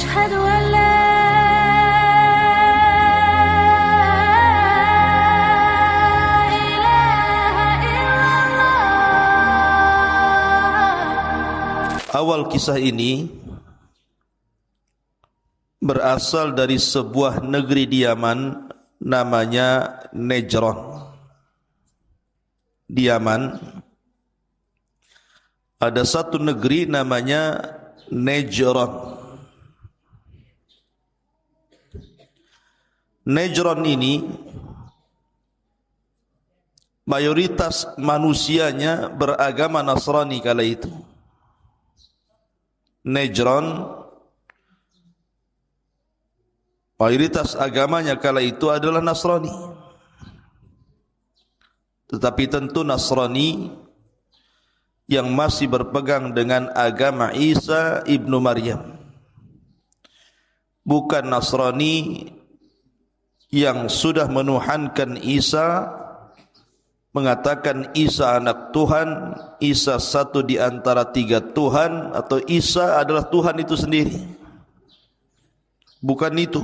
أشهد أن لا Awal kisah ini berasal dari sebuah negeri di Yaman namanya Najran. Di Yaman ada satu negeri namanya Najran. Najran ini mayoritas manusianya beragama Nasrani kala itu. Najran mayoritas agamanya kala itu adalah Nasrani. Tetapi tentu Nasrani yang masih berpegang dengan agama Isa ibnu Maryam. Bukan Nasrani yang sudah menuhankan Isa, mengatakan Isa anak Tuhan, Isa satu di antara tiga Tuhan, atau Isa adalah Tuhan itu sendiri. Bukan itu.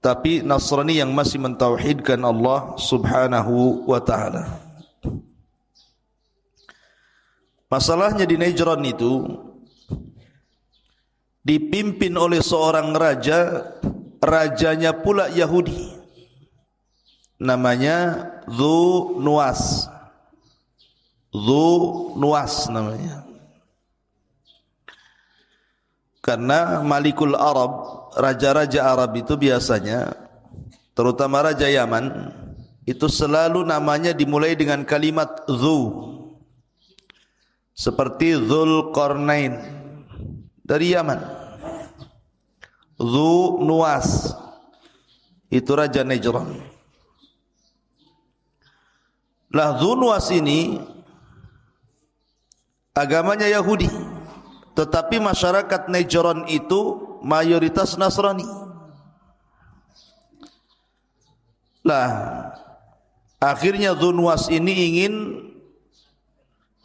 Tapi Nasrani yang masih mentauhidkan Allah subhanahu wa ta'ala. Masalahnya di Najran itu dipimpin oleh seorang raja, rajanya pula Yahudi. Namanya Dzu Nuwas. Dzu Nuwas namanya. Karena Malikul Arab, raja-raja Arab itu biasanya, terutama Raja Yaman, itu selalu namanya dimulai dengan kalimat Dzu. Seperti Dzulqarnain dari Yaman. Dzu Nuwas itu Raja Najran. Lah Dzu Nuwas ini agamanya Yahudi, tetapi masyarakat Najran itu mayoritas Nasrani. Lah akhirnya Dzu Nuwas ini ingin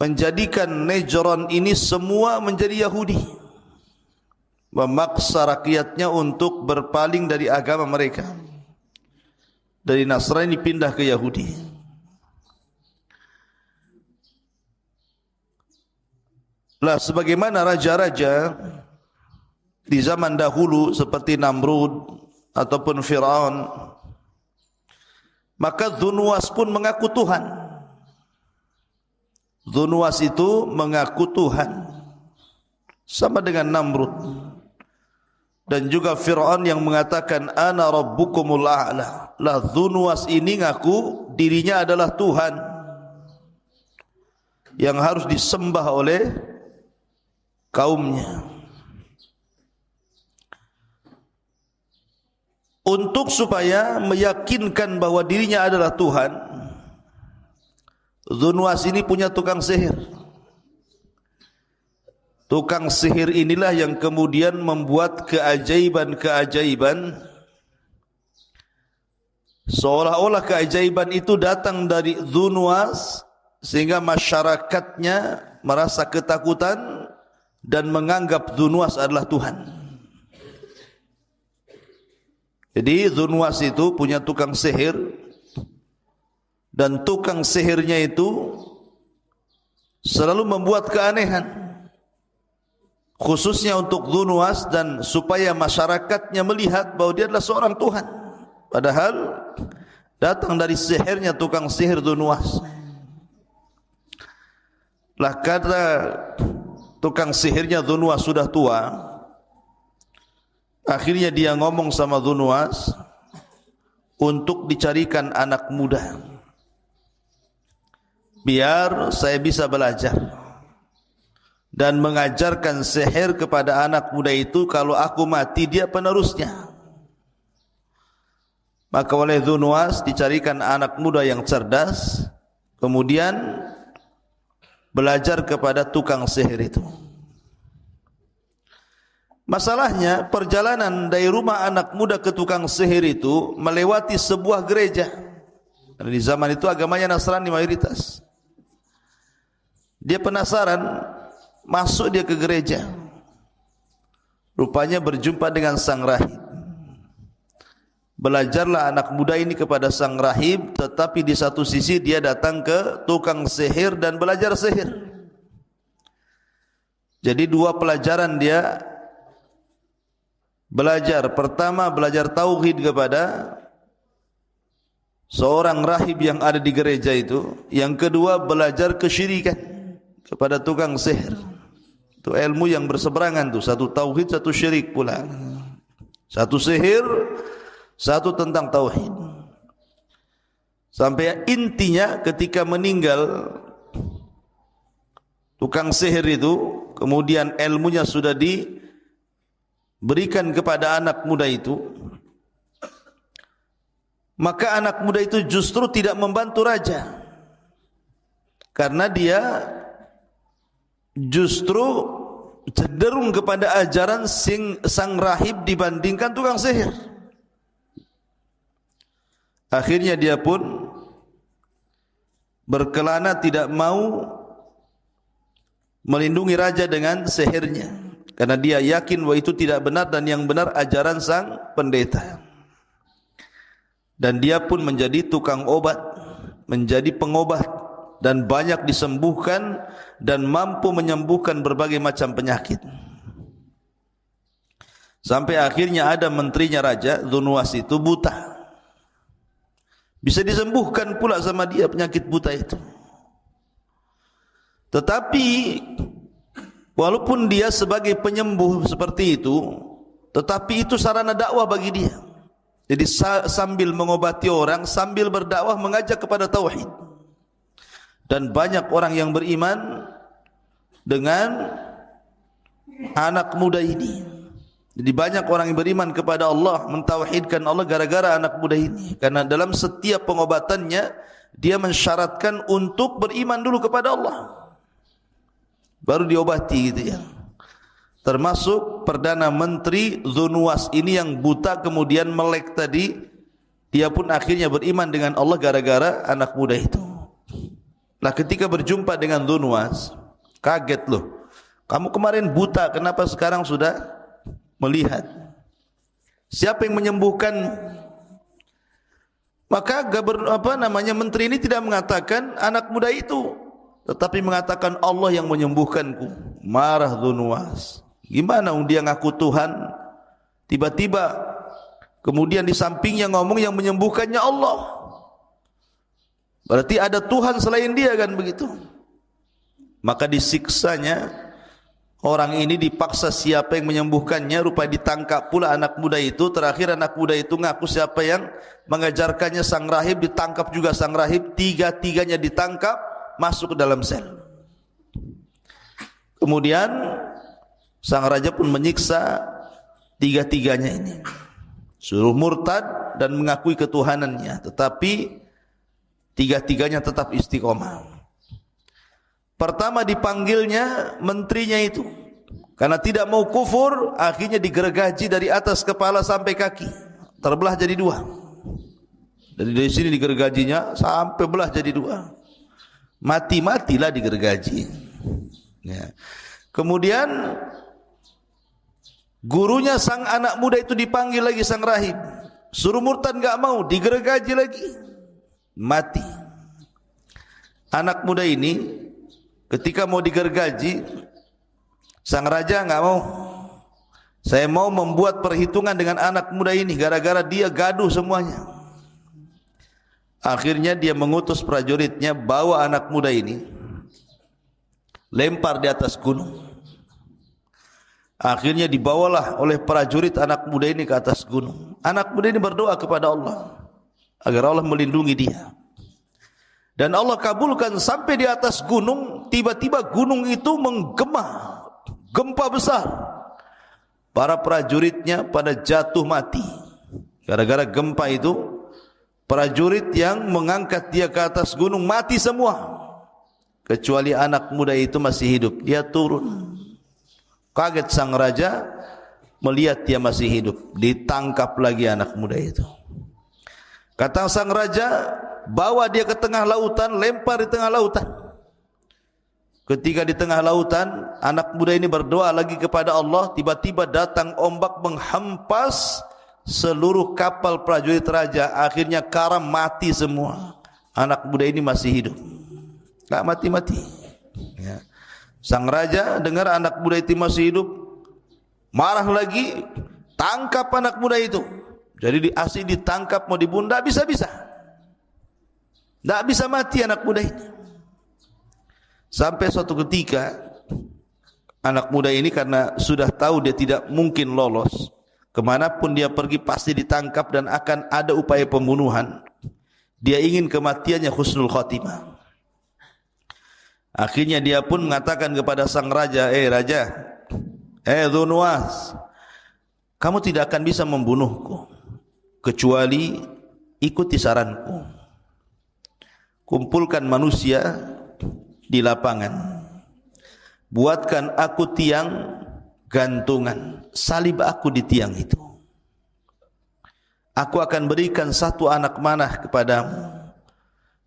menjadikan Najran ini semua menjadi Yahudi, memaksa rakyatnya untuk berpaling dari agama mereka, dari Nasrani pindah ke Yahudi. Lah sebagaimana raja-raja di zaman dahulu seperti Namrud ataupun Fir'aun, maka Dzu Nuwas pun mengaku Tuhan. Dzu Nuwas itu mengaku Tuhan, sama dengan Namrud. Dan juga Fir'aun yang mengatakan ana rabbukumul a'la. Lah Dzu Nuwas ini ngaku dirinya adalah Tuhan yang harus disembah oleh kaumnya. Untuk supaya meyakinkan bahwa dirinya adalah Tuhan, Dzu Nuwas ini punya tukang sihir. Tukang sihir inilah yang kemudian membuat keajaiban-keajaiban, seolah-olah keajaiban itu datang dari Dzu Nuwas, sehingga masyarakatnya merasa ketakutan dan menganggap Dzu Nuwas adalah Tuhan. Jadi Dzu Nuwas itu punya tukang sihir, dan tukang sihirnya itu selalu membuat keanehan, khususnya untuk Dzu Nuwas, dan supaya masyarakatnya melihat bahwa dia adalah seorang Tuhan, padahal datang dari sihirnya tukang sihir Dzu Nuwas. Lah kata tukang sihirnya Dzu Nuwas sudah tua, akhirnya dia ngomong sama Dzu Nuwas untuk dicarikan anak muda, biar saya bisa belajar dan mengajarkan sihir kepada anak muda itu. Kalau aku mati, dia penerusnya. Maka oleh Dzu Nuwas dicarikan anak muda yang cerdas, kemudian belajar kepada tukang sihir itu. Masalahnya perjalanan dari rumah anak muda ke tukang sihir itu melewati sebuah gereja. Karena di zaman itu agamanya Nasrani mayoritas. Dia penasaran, masuk dia ke gereja. rupanya berjumpa dengan sang rahib. Belajarlah anak muda ini kepada sang rahib, tetapi di satu sisi dia datang ke tukang sihir dan belajar sihir. Jadi dua pelajaran dia belajar. Pertama, belajar tauhid kepada seorang rahib yang ada di gereja itu. Yang kedua, belajar kesyirikan kepada tukang sihir. Itu ilmu yang berseberangan tuh, satu tauhid, satu syirik pula. Satu sihir, satu tentang tauhid. Sampai intinya ketika meninggal tukang sihir itu, kemudian ilmunya sudah diberikan kepada anak muda itu, maka anak muda itu justru tidak membantu raja, karena dia justru cenderung kepada ajaran sang rahib dibandingkan tukang sihir. Akhirnya dia pun berkelana tidak mau melindungi raja dengan sihirnya, karena dia yakin bahwa itu tidak benar dan yang benar ajaran sang pendeta. Dan dia pun menjadi tukang obat, menjadi pengobat, dan banyak disembuhkan dan mampu menyembuhkan berbagai macam penyakit. Sampai akhirnya ada menterinya raja, Dzunwas itu buta. Bisa disembuhkan pula sama dia penyakit buta itu. Tetapi walaupun dia sebagai penyembuh seperti itu, tetapi itu sarana dakwah bagi dia. Jadi sambil mengobati orang, sambil berdakwah mengajak kepada tauhid. Dan banyak orang yang beriman dengan anak muda ini. Jadi banyak orang yang beriman kepada Allah, mentauhidkan Allah gara-gara anak muda ini. Karena dalam setiap pengobatannya dia mensyaratkan untuk beriman dulu kepada Allah, baru diobati gitu ya. Termasuk Perdana Menteri Dzunwas ini yang buta kemudian melek tadi, dia pun akhirnya beriman dengan Allah gara-gara anak muda itu. Nah, ketika berjumpa dengan Dzunwas, kaget loh. Kamu kemarin buta, kenapa sekarang sudah melihat? Siapa yang menyembuhkan? Maka menteri ini tidak mengatakan anak muda itu, tetapi mengatakan Allah yang menyembuhkanku. Marah Dzunwas. Gimana dia ngaku Tuhan, tiba-tiba kemudian di sampingnya ngomong yang menyembuhkannya Allah. Berarti ada Tuhan selain dia, kan begitu. Maka disiksanya orang ini, dipaksa siapa yang menyembuhkannya. Rupanya ditangkap pula anak muda itu. Terakhir anak muda itu ngaku siapa yang mengajarkannya sang rahib, ditangkap juga sang rahib. Tiga-tiganya ditangkap, masuk ke dalam sel. Kemudian sang raja pun menyiksa tiga-tiganya ini, suruh murtad dan mengakui ketuhanannya, tetapi tiga-tiganya tetap istiqomah. Pertama dipanggilnya menterinya itu, karena tidak mau kufur, akhirnya digergaji dari atas kepala sampai kaki, terbelah jadi dua. Dari sini digergajinya sampai belah jadi dua, mati-matilah digergaji ya. Kemudian gurunya sang anak muda itu dipanggil lagi, sang rahib, suruh murtad enggak mau, digergaji lagi, mati. Anak muda ini ketika mau digergaji, sang raja enggak mau. Saya mau membuat perhitungan dengan anak muda ini, gara-gara dia gaduh semuanya. Akhirnya dia mengutus prajuritnya, bawa anak muda ini, lempar di atas gunung. Akhirnya dibawalah oleh prajurit anak muda ini ke atas gunung. Anak muda ini berdoa kepada Allah agar Allah melindungi dia. Dan Allah kabulkan. Sampai di atas gunung, tiba-tiba gunung itu menggema, gempa besar. Para prajuritnya pada jatuh mati. Gara-gara gempa itu, prajurit yang mengangkat dia ke atas gunung mati semua. Kecuali anak muda itu masih hidup. Dia turun. Kaget sang raja melihat dia masih hidup. Ditangkap lagi anak muda itu. Kata sang raja, bawa dia ke tengah lautan, lempar di tengah lautan. Ketika di tengah lautan, anak muda ini berdoa lagi kepada Allah, tiba-tiba datang ombak menghampas seluruh kapal prajurit raja. Akhirnya karam, mati semua. Anak muda ini masih hidup, tak mati-mati. Ya. Sang raja dengar anak muda itu masih hidup, marah lagi, tangkap anak muda itu. Jadi asli ditangkap, mau dibunuh, tak bisa-bisa. Tak bisa mati anak muda ini. Sampai suatu ketika anak muda ini karena sudah tahu dia tidak mungkin lolos, kemanapun dia pergi pasti ditangkap dan akan ada upaya pembunuhan. Dia ingin kematiannya husnul khotimah. Akhirnya dia pun mengatakan kepada sang raja, raja, Dhunwas, kamu tidak akan bisa membunuhku kecuali ikuti saranku. Kumpulkan manusia di lapangan, buatkan aku tiang gantungan, salib aku di tiang itu. Aku akan berikan satu anak panah kepadamu.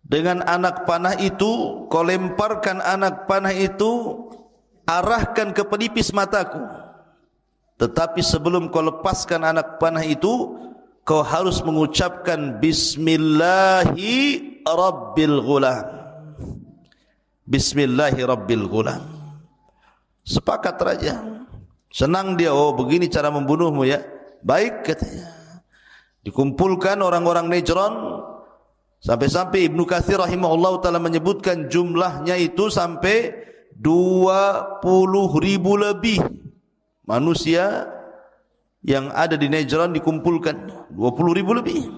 Dengan anak panah itu, kau lemparkan anak panah itu, arahkan ke pelipis mataku. Tetapi sebelum kau lepaskan anak panah itu, kau harus mengucapkan Bismillahi Rabbil Ghulam. Bismillahirabbil Ghulam. Sepakat raja. Senang dia, oh begini cara membunuhmu ya. Baik katanya. Dikumpulkan orang-orang Najran, sampai-sampai Ibnu Katsir rahimahullah ta'ala menyebutkan jumlahnya itu sampai 20.000 lebih manusia yang ada di Najran dikumpulkan. 20.000 lebih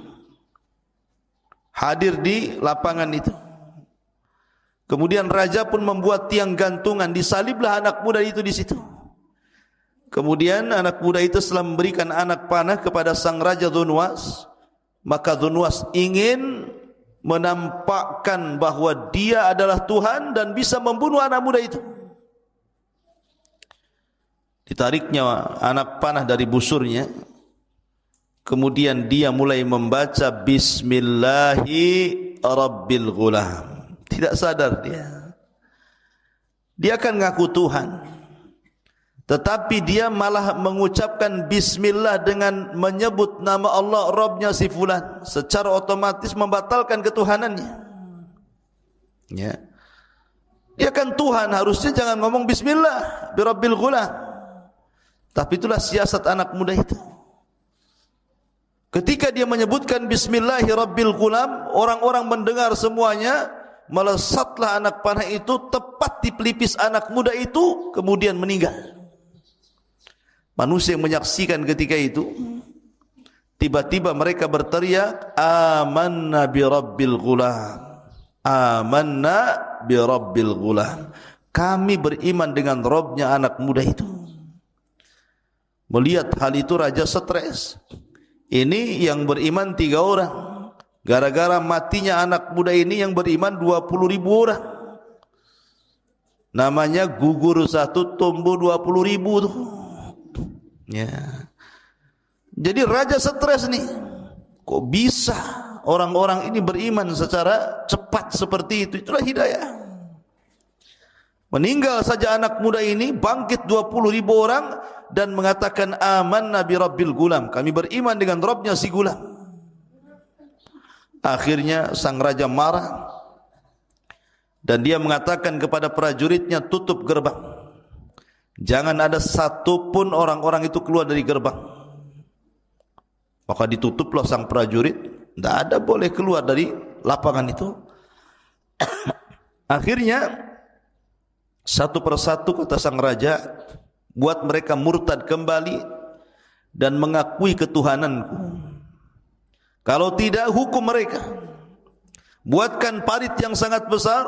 hadir di lapangan itu. Kemudian raja pun membuat tiang gantungan, disaliblah anak muda itu di situ. Kemudian anak muda itu setelah memberikan anak panah kepada sang raja Dhunwas, maka Dhunwas ingin menampakkan bahwa dia adalah Tuhan dan bisa membunuh anak muda itu. Ditariknya anak panah dari busurnya, kemudian dia mulai membaca Bismillahi Rabbil Ghulam. Tidak sadar dia akan ngaku Tuhan, tetapi dia malah mengucapkan Bismillah dengan menyebut nama Allah, Rabbnya si fulan, secara otomatis membatalkan ketuhanannya. Ya, dia kan Tuhan, harusnya jangan ngomong Bismillah birabbil ghulam. Tapi itulah siasat anak muda itu. Ketika dia menyebutkan Bismillahi Rabbil Ghulam, orang-orang mendengar semuanya, melesatlah anak panah itu tepat di pelipis anak muda itu, kemudian meninggal. Manusia yang menyaksikan ketika itu, tiba-tiba mereka berteriak, Amanna bi Rabbil Ghulam, Amanna bi Rabbil Ghulam. Kami beriman dengan Rabbnya anak muda itu. Melihat hal itu raja stres. Ini yang beriman 3 orang. Gara-gara matinya anak muda ini yang beriman 20.000 orang. Namanya gugur satu, tumbuh 20.000 tuh. Ya. Jadi raja stres nih. Kok bisa orang-orang ini beriman secara cepat seperti itu? Itulah hidayah. Meninggal saja anak muda ini, bangkit 20.000 orang dan mengatakan amanna bi Rabbil Ghulam. Kami beriman dengan Rabbnya si gulam. Akhirnya sang raja marah dan dia mengatakan kepada prajuritnya, tutup gerbang. Jangan ada satu pun orang-orang itu keluar dari gerbang. Maka ditutuplah sang prajurit, tidak ada boleh keluar dari lapangan itu. Akhirnya satu persatu kata sang raja, buat mereka murtad kembali dan mengakui ketuhananku. Kalau tidak, hukum mereka. Buatkan parit yang sangat besar,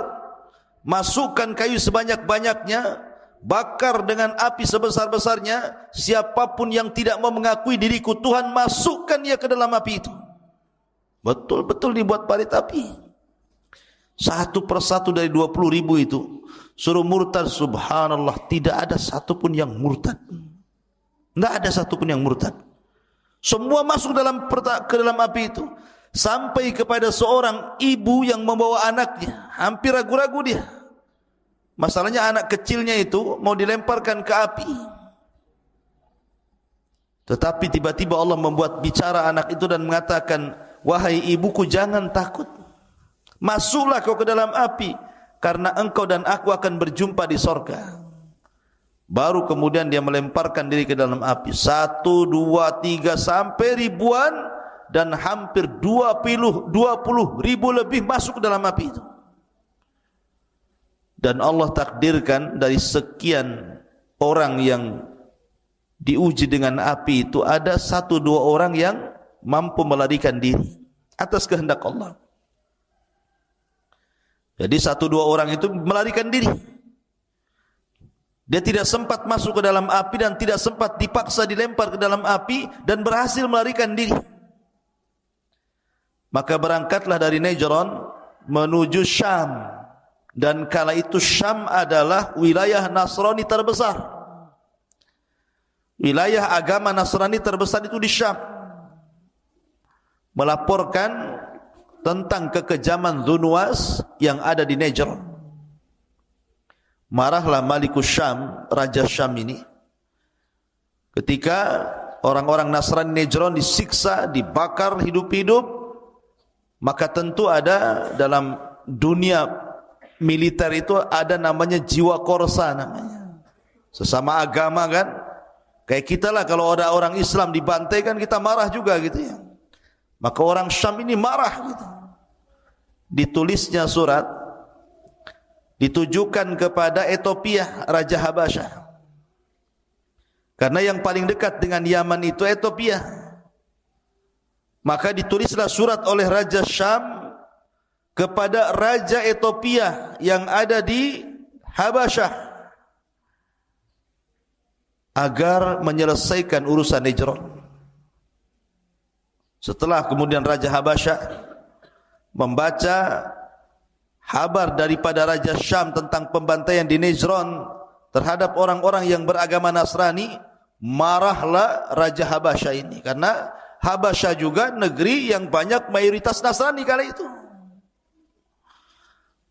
masukkan kayu sebanyak-banyaknya, bakar dengan api sebesar-besarnya. Siapapun yang tidak mau mengakui diriku Tuhan, masukkan dia ke dalam api itu. Betul-betul dibuat parit api. Satu persatu dari 20.000 itu suruh murtad. Subhanallah, tidak ada satupun yang murtad. Tidak ada satupun yang murtad. Semua masuk ke dalam api itu. Sampai kepada seorang ibu yang membawa anaknya. Hampir ragu-ragu dia. Masalahnya anak kecilnya itu mau dilemparkan ke api. Tetapi tiba-tiba Allah membuat bicara anak itu dan mengatakan, wahai ibuku, jangan takut. Masuklah kau ke dalam api, karena engkau dan aku akan berjumpa di sorga. Baru kemudian dia melemparkan diri ke dalam api. 1, 2, 3 sampai ribuan, dan hampir 20 ribu lebih masuk ke dalam api itu. Dan Allah takdirkan dari sekian orang yang diuji dengan api itu, ada 1-2 orang yang mampu melarikan diri atas kehendak Allah. Jadi 1-2 orang itu melarikan diri. Dia tidak sempat masuk ke dalam api dan tidak sempat dipaksa dilempar ke dalam api, dan berhasil melarikan diri. Maka berangkatlah dari Najran menuju Syam. Dan kala itu Syam adalah wilayah Nasrani terbesar. Wilayah agama Nasrani terbesar itu di Syam. Melaporkan tentang kekejaman Dzunwas yang ada di Najran. Marahlah Malikus Syam, Raja Syam ini, ketika orang-orang Nasrani Najran disiksa, dibakar hidup-hidup. Maka tentu ada dalam dunia militer itu ada namanya jiwa korsa namanya. Sesama agama kan, kayak kita lah, kalau ada orang Islam dibantai kan kita marah juga gitu ya. Maka orang Syam ini marah gitu. Ditulisnya surat, ditujukan kepada Ethiopia, Raja Habasyah. Karena yang paling dekat dengan Yaman itu Ethiopia. Maka ditulislah surat oleh Raja Syam kepada Raja Ethiopia yang ada di Habasyah, agar menyelesaikan urusan Najran. Setelah kemudian Raja Habasyah membaca kabar daripada Raja Syam tentang pembantaian di Najran terhadap orang-orang yang beragama Nasrani, marahlah Raja Habasyah ini, karena Habasyah juga negeri yang banyak mayoritas Nasrani kala itu.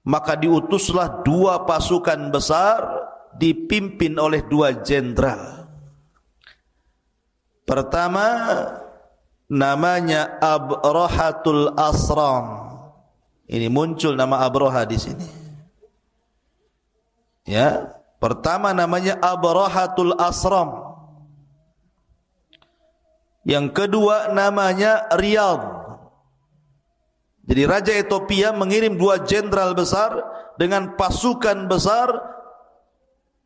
Maka diutuslah 2 pasukan besar dipimpin oleh 2 jenderal. Pertama namanya Abrahatul Asram. Ini muncul nama Abraha di sini. Ya, pertama namanya Abrahatul Asram. Yang kedua namanya Riyadh. Jadi Raja Ethiopia mengirim 2 jenderal besar dengan pasukan besar.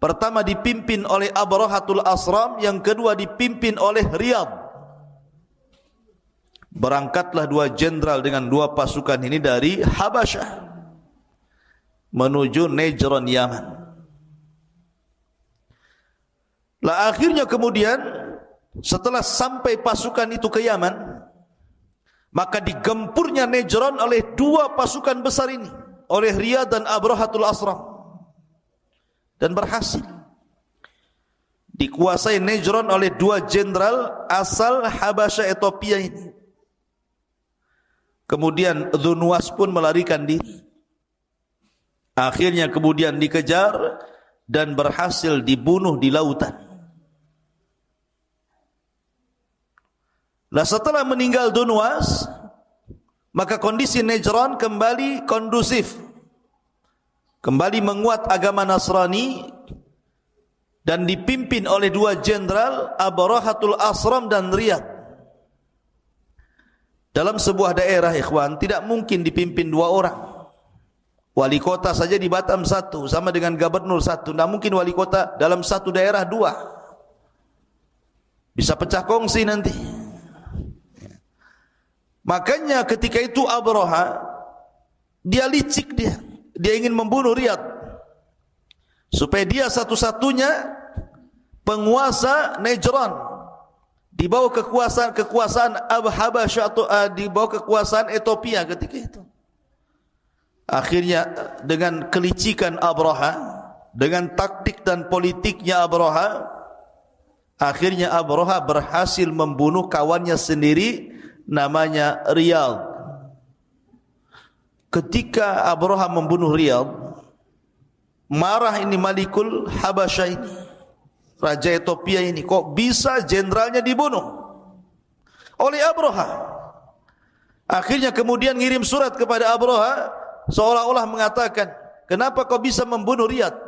Pertama dipimpin oleh Abrahatul Asram, yang kedua dipimpin oleh Riyadh. Berangkatlah 2 jenderal dengan 2 pasukan ini dari Habasyah menuju Najran, Yaman. Lah akhirnya kemudian setelah sampai pasukan itu ke Yaman, maka digempurnya Najran oleh 2 pasukan besar ini, oleh Riyadh dan Abrahatul Asram, dan berhasil dikuasai Najran oleh 2 jenderal asal Habasyah Ethiopia ini. Kemudian Dzunwas pun melarikan diri. Akhirnya kemudian dikejar dan berhasil dibunuh di lautan. Nah, setelah meninggal Dzunwas, maka kondisi Najran kembali kondusif, kembali menguat agama Nasrani, dan dipimpin oleh 2 jenderal, Abrahatul Asram dan Riyadh. Dalam sebuah daerah, ikhwan, tidak mungkin dipimpin 2 orang. Wali kota saja di Batam 1 sama dengan gubernur 1. Tidak mungkin wali kota dalam satu daerah 2. Bisa pecah kongsi nanti. Makanya ketika itu Abraha, dia licik, dia ingin membunuh Riyadh, supaya dia satu-satunya penguasa Najran di bawah kekuasaan Habasyah, atau di bawah kekuasaan Ethiopia ketika itu. Akhirnya dengan kelicikan Abraha, dengan taktik dan politiknya Abraha, akhirnya Abraha berhasil membunuh kawannya sendiri namanya Riyadh. Ketika Abraha membunuh Riyadh, Marah ini Malikul Habasyah ini, Raja Ethiopia ini, kok bisa jenderalnya dibunuh oleh Abraha. Akhirnya kemudian ngirim surat kepada Abraha, seolah-olah mengatakan, kenapa kau bisa membunuh Riyadh?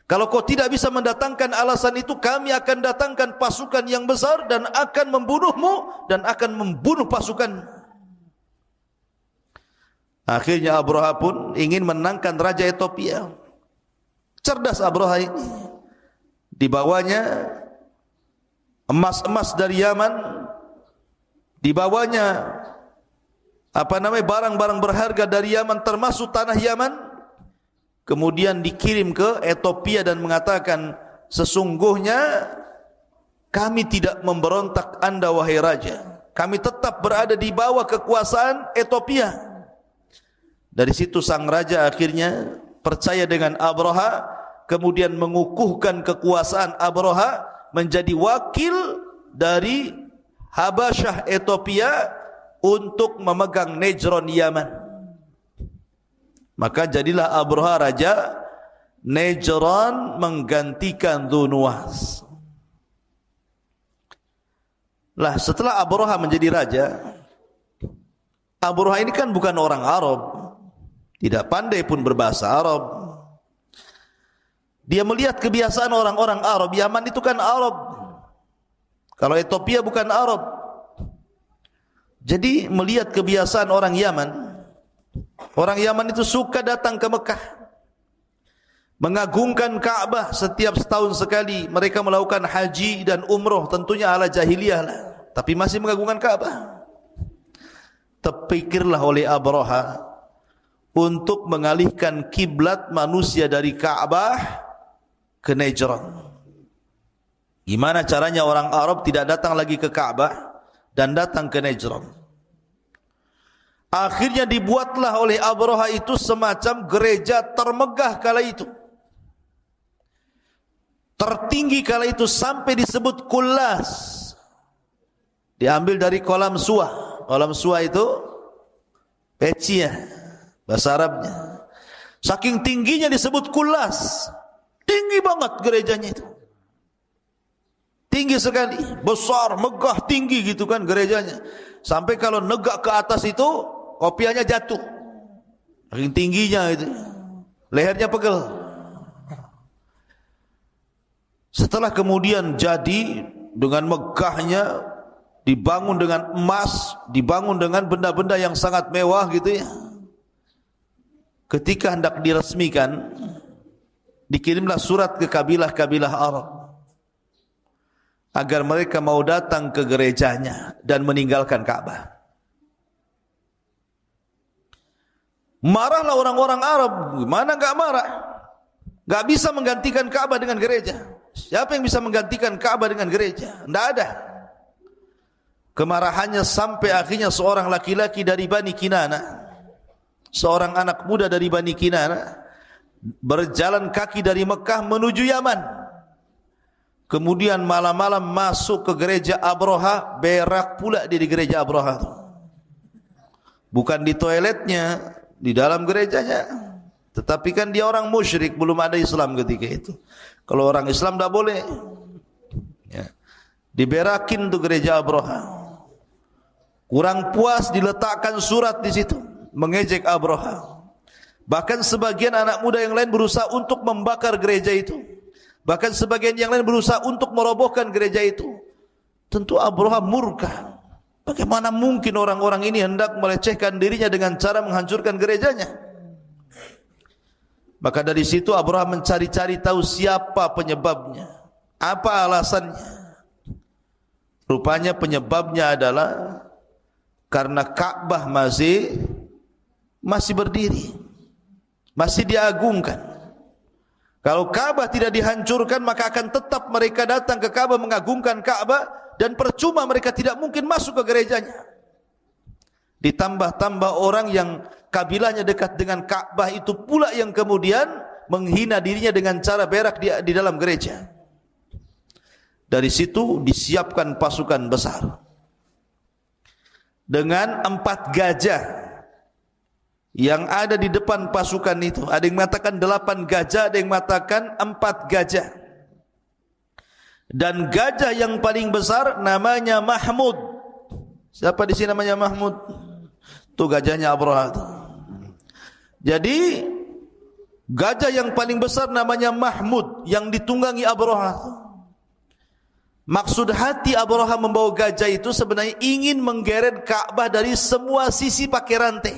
Kalau kau tidak bisa mendatangkan alasan itu, kami akan datangkan pasukan yang besar dan akan membunuhmu dan akan membunuh pasukan. Akhirnya Abraha pun ingin menangkan Raja Ethiopia. Cerdas Abraha ini. Dibawanya emas-emas dari Yaman, dibawanya barang-barang berharga dari Yaman termasuk tanah Yaman, kemudian dikirim ke Ethiopia dan mengatakan, sesungguhnya kami tidak memberontak Anda wahai raja, kami tetap berada di bawah kekuasaan Ethiopia. Dari situ sang raja akhirnya percaya dengan Abraha, kemudian mengukuhkan kekuasaan Abraha menjadi wakil dari Habasyah Ethiopia untuk memegang Nejron Yaman. Maka jadilah Abraha raja Nejron menggantikan Dzunnuwas. Lah setelah Abraha menjadi raja, Abraha ini kan bukan orang Arab, tidak pandai pun berbahasa Arab. Dia melihat kebiasaan orang-orang Arab. Yaman itu kan Arab, kalau Ethiopia bukan Arab. Jadi melihat kebiasaan orang Yaman. Orang Yaman itu suka datang ke Mekah, mengagungkan Ka'bah setiap setahun sekali. Mereka melakukan haji dan umroh, tentunya ala jahiliyah lah, tapi masih mengagungkan Ka'bah. Terpikirlah oleh Abraha untuk mengalihkan kiblat manusia dari Ka'bah ke Nejron. Gimana caranya orang Arab tidak datang lagi ke Ka'bah dan datang ke Nejron? Akhirnya dibuatlah oleh Abraha itu semacam gereja termegah kala itu, tertinggi kala itu, sampai disebut Kullas. Diambil dari kolam suah. Kolam suah itu peci ya, bahasa Arabnya. Saking tingginya disebut Kullas. Tinggi banget gerejanya itu, tinggi sekali, besar, megah, tinggi gitu kan gerejanya. Sampai kalau negak ke atas itu kopiahnya jatuh, saking tingginya itu, lehernya pegel. Setelah kemudian jadi dengan megahnya, dibangun dengan emas, dibangun dengan benda-benda yang sangat mewah gitu ya. Ketika hendak diresmikan, dikirimlah surat ke kabilah-kabilah Arab agar mereka mau datang ke gerejanya dan meninggalkan Ka'bah. Marahlah orang-orang Arab. Gimana enggak marah? Enggak bisa menggantikan Ka'bah dengan gereja. Siapa yang bisa menggantikan Ka'bah dengan gereja? Tidak ada. Kemarahannya sampai akhirnya seorang laki-laki dari Bani Kinana, seorang anak muda dari Bani Kinana, berjalan kaki dari Mekah menuju Yaman. Kemudian malam-malam masuk ke gereja Abraha, berak pula dia di gereja Abraha. Bukan di toiletnya, di dalam gerejanya. Tetapi kan dia orang musyrik, belum ada Islam ketika itu. Kalau orang Islam tidak boleh ya. Diberakin tuh gereja Abraha. Kurang puas diletakkan surat di situ mengejek Abraha. Bahkan sebagian anak muda yang lain berusaha untuk membakar gereja itu. Bahkan sebagian yang lain berusaha untuk merobohkan gereja itu. Tentu Abraha murka. Bagaimana mungkin orang-orang ini hendak melecehkan dirinya dengan cara menghancurkan gerejanya? Maka dari situ Abraha mencari-cari tahu siapa penyebabnya, apa alasannya. Rupanya penyebabnya adalah karena Ka'bah masih berdiri, masih diagungkan. Kalau Ka'bah tidak dihancurkan, maka akan tetap mereka datang ke Ka'bah mengagungkan Ka'bah, dan percuma mereka tidak mungkin masuk ke gerejanya. Ditambah-tambah orang yang kabilahnya dekat dengan Ka'bah itu pula yang kemudian menghina dirinya dengan cara berak di dalam gereja. Dari situ disiapkan pasukan besar dengan 4 gajah yang ada di depan pasukan itu. Ada yang mengatakan 8 gajah, ada yang mengatakan 4 gajah. Dan gajah yang paling besar namanya Mahmud. Siapa di sini namanya Mahmud? Itu gajahnya Abraha. Jadi gajah yang paling besar namanya Mahmud, yang ditunggangi Abraha. Maksud hati Abraha membawa gajah itu sebenarnya ingin menggeret Ka'bah dari semua sisi pakai rantai.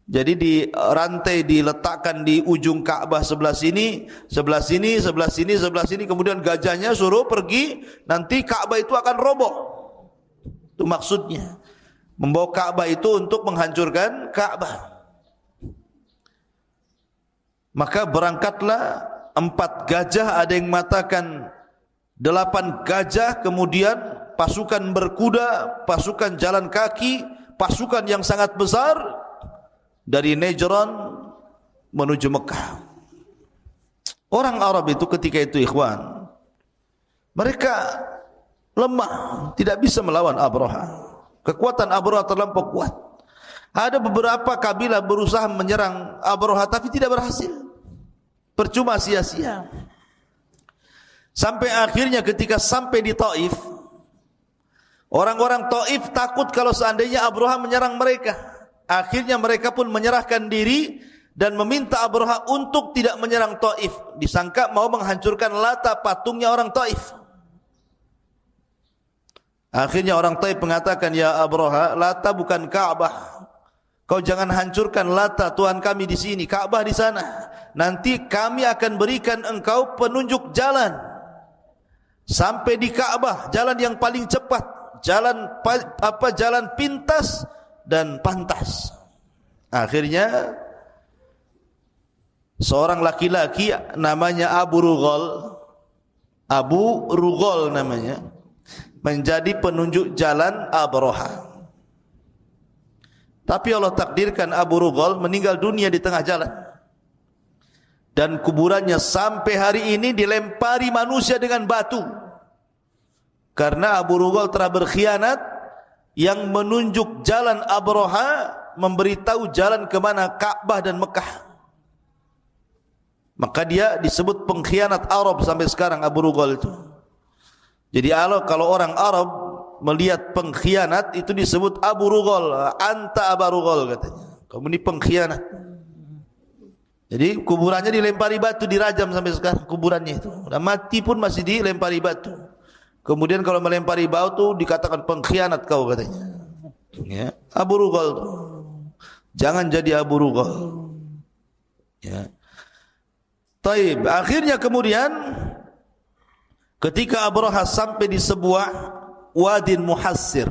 Jadi di rantai diletakkan di ujung Ka'bah sebelah sini, sebelah sini, sebelah sini, sebelah sini. Kemudian gajahnya suruh pergi, nanti Ka'bah itu akan roboh. Itu maksudnya. Membawa Ka'bah itu untuk menghancurkan Ka'bah. Maka berangkatlah 4 gajah, ada yang mengatakan 8 gajah, kemudian pasukan berkuda, pasukan jalan kaki, pasukan yang sangat besar dari Najran menuju Mekah. Orang Arab itu ketika itu ikhwan, mereka lemah, tidak bisa melawan Abraha. Kekuatan Abraha terlampau kuat. Ada beberapa kabilah berusaha menyerang Abraha tapi tidak berhasil. Percuma, sia-sia. Sampai akhirnya ketika sampai di Taif, orang-orang Taif takut kalau seandainya Abraha menyerang mereka. Akhirnya mereka pun menyerahkan diri dan meminta Abraha untuk tidak menyerang Taif. Disangka mau menghancurkan Lata, patungnya orang Taif. Akhirnya orang Taif mengatakan, ya Abraha, Lata bukan Ka'bah. Kau jangan hancurkan Lata, Tuhan kami di sini, Ka'bah di sana. Nanti kami akan berikan engkau penunjuk jalan sampai di Ka'bah, jalan yang paling cepat, jalan pintas dan pantas. Akhirnya seorang laki-laki namanya Abu Rughal namanya, menjadi penunjuk jalan Abraha. Tapi Allah takdirkan Abu Rughal meninggal dunia di tengah jalan. Dan kuburannya sampai hari ini dilempari manusia dengan batu. Karena Abu Rughal telah berkhianat, yang menunjuk jalan Abraha, memberitahu jalan ke mana Ka'bah dan Mekah. Maka dia disebut pengkhianat Arab sampai sekarang, Abu Rughal itu. Jadi kalau orang Arab melihat pengkhianat itu disebut Abu Rughal, anta Abu Rughal katanya. Kamu ini pengkhianat. Jadi kuburannya dilempari batu, dirajam sampai sekarang kuburannya itu. Udah mati pun masih dilempari batu. Kemudian kalau melempari batu dikatakan pengkhianat kau katanya. Ya, Abu Rughal. Jangan jadi Abu Rughal. Ya. Taib. Akhirnya kemudian ketika Abraha sampai di sebuah Wadin Muhassir,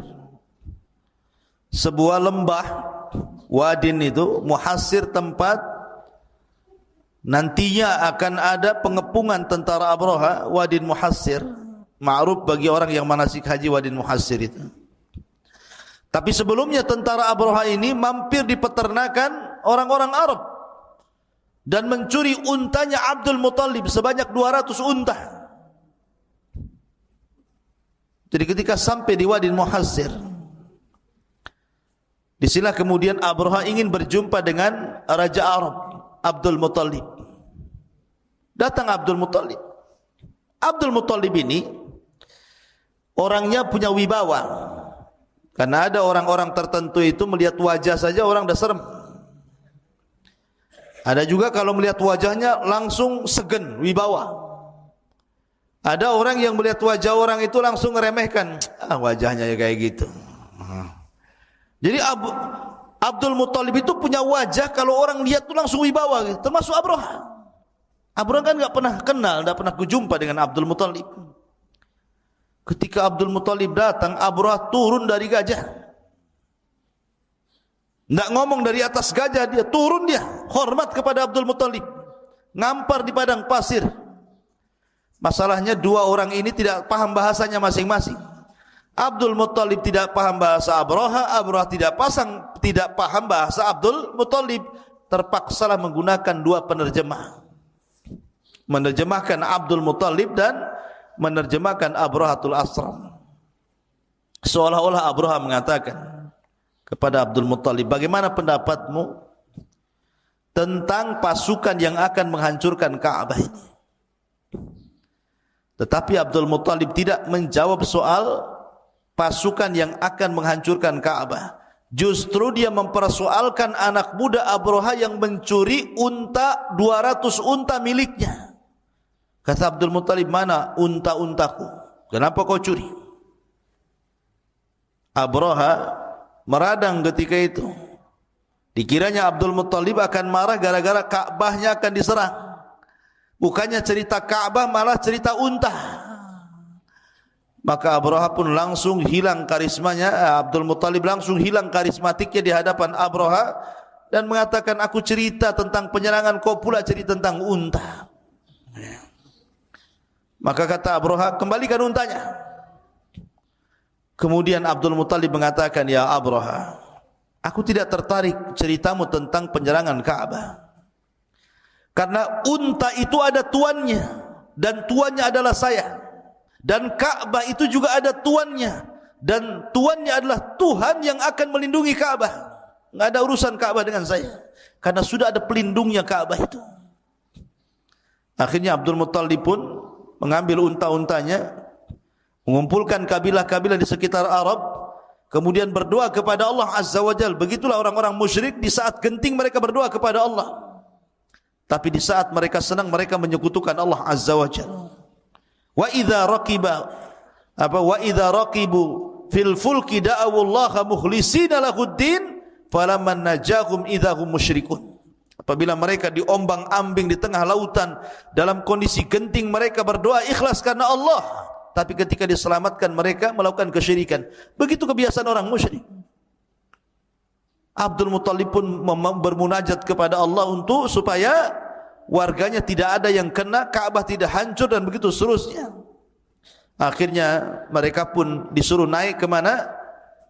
sebuah lembah, Wadin itu Muhassir, tempat nantinya akan ada pengepungan tentara Abraha. Wadin Muhassir ma'ruf bagi orang yang manasik haji, Wadin Muhassir itu. Tapi sebelumnya tentara Abraha ini mampir di peternakan orang-orang Arab dan mencuri untanya Abdul Muttalib sebanyak 200 unta. Jadi ketika sampai di Wadin Muhassir, disinilah kemudian Abraha ingin berjumpa dengan Raja Arab, Abdul Muttalib. Datang Abdul Muttalib. Abdul Muttalib ini orangnya punya wibawa. Karena ada orang-orang tertentu itu melihat wajah saja orang dah serem. Ada juga kalau melihat wajahnya langsung segen, wibawa. Ada orang yang melihat wajah orang itu langsung meremehkan, wajahnya ya kayak gitu. Jadi Abdul Muttalib itu punya wajah kalau orang lihat itu langsung wibawa, gitu. Termasuk Abraha. Abraha kan enggak pernah kenal, enggak pernah berjumpa dengan Abdul Muttalib. Ketika Abdul Muttalib datang, Abraha turun dari gajah. Enggak ngomong dari atas gajah, dia turun, dia hormat kepada Abdul Muttalib. Ngampar di padang pasir. Masalahnya dua orang ini tidak paham bahasanya masing-masing. Abdul Muttalib tidak paham bahasa Abraha, Abraha tidak paham bahasa Abdul Muttalib. Terpaksalah menggunakan dua penerjemah. Menerjemahkan Abdul Muttalib dan menerjemahkan Abrahatul Asram. Seolah-olah Abraha mengatakan, kepada Abdul Muttalib, bagaimana pendapatmu tentang pasukan yang akan menghancurkan Ka'bah ini? Tetapi Abdul Muttalib tidak menjawab soal pasukan yang akan menghancurkan Ka'bah. Justru dia mempersoalkan anak muda Abraha yang mencuri unta, 200 unta miliknya. Kata Abdul Muttalib, mana unta-untaku? Kenapa kau curi? Abraha meradang ketika itu. Dikiranya Abdul Muttalib akan marah gara-gara Ka'bahnya akan diserang. Bukannya cerita Ka'bah, malah cerita unta. Maka Abraha pun langsung hilang karismanya. Abdul Muttalib langsung hilang karismatiknya di hadapan Abraha dan mengatakan, aku cerita tentang penyerangan, kau pula cerita tentang unta. Maka kata Abraha, kembalikan untanya. Kemudian Abdul Muttalib mengatakan, ya Abraha, aku tidak tertarik ceritamu tentang penyerangan Ka'bah. Karena unta itu ada tuannya, dan tuannya adalah saya. Dan Ka'bah itu juga ada tuannya, dan tuannya adalah Tuhan yang akan melindungi Ka'bah. Enggak ada urusan Ka'bah dengan saya, karena sudah ada pelindungnya Ka'bah itu. Akhirnya Abdul Muttalib pun mengambil unta-untanya, mengumpulkan kabilah-kabilah di sekitar Arab, kemudian berdoa kepada Allah Azza wa Jalla. Begitulah orang-orang musyrik, di saat genting mereka berdoa kepada Allah. Tapi di saat mereka senang, mereka menyekutukan Allah Azza wa Jalla. Wa idza raqibu fil fulki da'awu Allah mukhlishina lahuddin falamma najahum idza hum musyrikun. Apabila mereka diombang-ambing di tengah lautan dalam kondisi genting, mereka berdoa ikhlas karena Allah. Tapi ketika diselamatkan, mereka melakukan kesyirikan. Begitu kebiasaan orang musyrik. Abdul Muttalib pun bermunajat kepada Allah untuk supaya warganya tidak ada yang kena, Ka'bah tidak hancur, dan begitu seterusnya. Akhirnya mereka pun disuruh naik ke mana?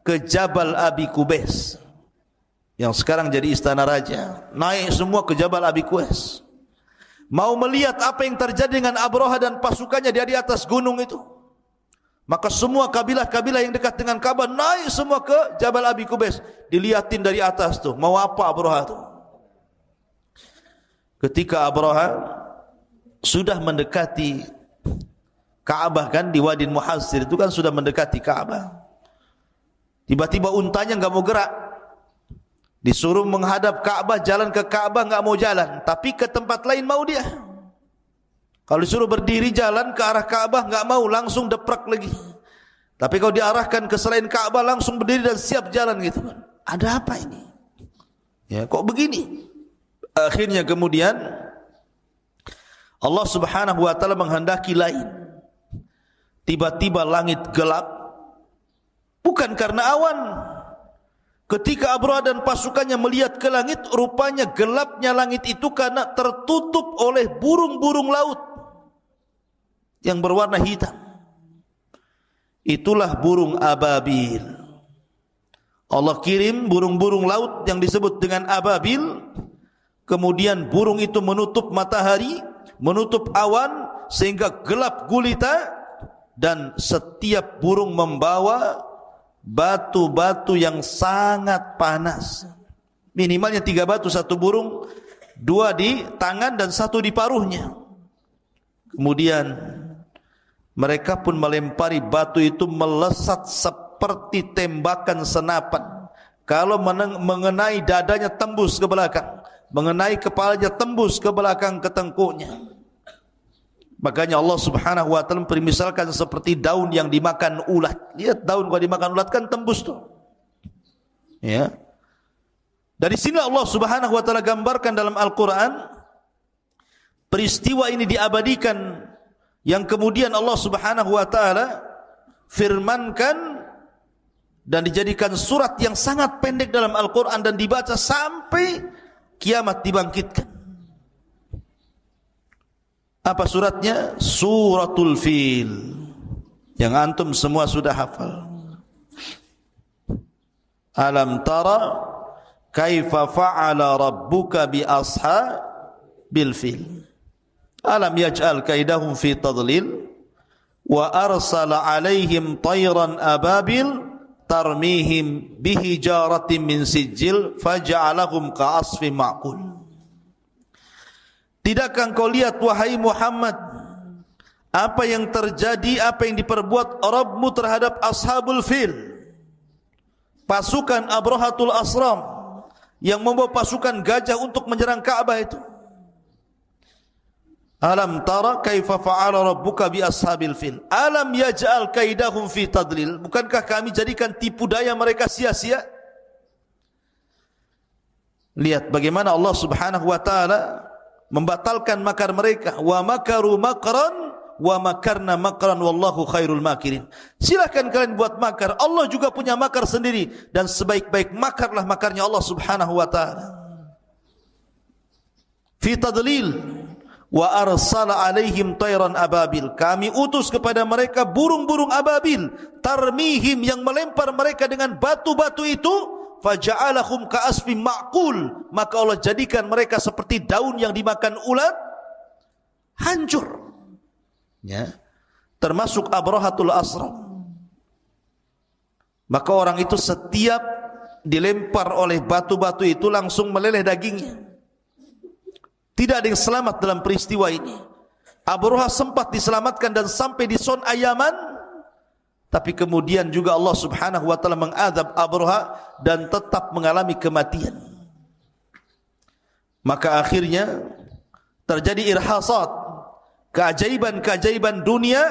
Ke Jabal Abi Qubais, yang sekarang jadi istana raja. Naik semua ke Jabal Abi Qubais, mau melihat apa yang terjadi dengan Abraha dan pasukannya di atas gunung itu. Maka semua kabilah-kabilah yang dekat dengan Ka'bah naik semua ke Jabal Abi Qubais, dilihatin dari atas tuh, mau apa Abraha tuh. Ketika Abraha sudah mendekati Ka'bah, kan di Wadi Muhassir itu kan sudah mendekati Ka'bah, tiba-tiba untanya enggak mau gerak. Disuruh menghadap Ka'bah, jalan ke Ka'bah enggak mau jalan, tapi ke tempat lain mau dia. Kalau disuruh berdiri jalan ke arah Ka'bah enggak mau, langsung deprak lagi. Tapi kalau diarahkan ke selain Ka'bah langsung berdiri dan siap jalan gitu kan. Ada apa ini? Ya, kok begini? Akhirnya kemudian Allah Subhanahu wa taala menghendaki lain. Tiba-tiba langit gelap, bukan karena awan. Ketika Abraha dan pasukannya melihat ke langit, rupanya gelapnya langit itu karena tertutup oleh burung-burung laut yang berwarna hitam. Itulah burung ababil. Allah kirim burung-burung laut yang disebut dengan ababil. Kemudian burung itu menutup matahari, menutup awan, sehingga gelap gulita, dan setiap burung membawa batu-batu yang sangat panas. Minimalnya 3 batu satu burung, 2 di tangan dan 1 di paruhnya. Kemudian mereka pun melempari batu itu melesat seperti tembakan senapan. Kalau mengenai dadanya tembus ke belakang, mengenai kepalanya tembus ke belakang ke tengkuknya. Makanya Allah Subhanahu wa taala permisalkan seperti daun yang dimakan ulat. Lihat daun kalau dimakan ulat kan tembus tuh. Ya. Dari sini Allah Subhanahu wa taala gambarkan dalam Al-Qur'an peristiwa ini diabadikan, yang kemudian Allah Subhanahu wa taala firmankan dan dijadikan surat yang sangat pendek dalam Al-Qur'an dan dibaca sampai kiamat dibangkitkan. Apa suratnya? Suratul Fil, yang antum semua sudah hafal. Alam tara kaifa fa'ala rabbuka bi ashabil fil. Alam yaj'al kaidahum fi tadlil wa arsala alaihim tayran ababil tarmihim bihijaratin min sijil faja'alahum ka'asfin ma'kul. Tidakkah engkau lihat wahai Muhammad apa yang terjadi, apa yang diperbuat Rabbmu terhadap ashabul fil, pasukan Abrahatul Asram yang membawa pasukan gajah untuk menyerang Ka'bah itu. Alam tara kaifa fa'ala rabbuka bi ashabil fil alam yaj'al kaidahum fi tadlil. Bukankah kami jadikan tipu daya mereka sia-sia? Lihat bagaimana Allah Subhanahu wa taala membatalkan makar mereka. Wa makaru makran wa makarna makran wallahu khairul makirin. Silakan kalian buat makar, Allah juga punya makar sendiri, dan sebaik-baik makarlah makarnya Allah Subhanahu wa taala. Fi tadlil wa arsala alaihim tayran ababil. Kami utus kepada mereka burung-burung ababil, tarmihim yang melempar mereka dengan batu-batu itu, faja'alahum ka'asfin ma'kul, maka Allah jadikan mereka seperti daun yang dimakan ulat, hancur. Ya, termasuk Abrahatul Asram. Maka orang itu setiap dilempar oleh batu-batu itu langsung meleleh dagingnya. Tidak ada yang selamat dalam peristiwa ini. Abraha sempat diselamatkan dan sampai di Son'a Yaman, tapi kemudian juga Allah Subhanahu wa taala mengadab Abraha dan tetap mengalami kematian. Maka akhirnya terjadi irhasat, keajaiban-keajaiban dunia,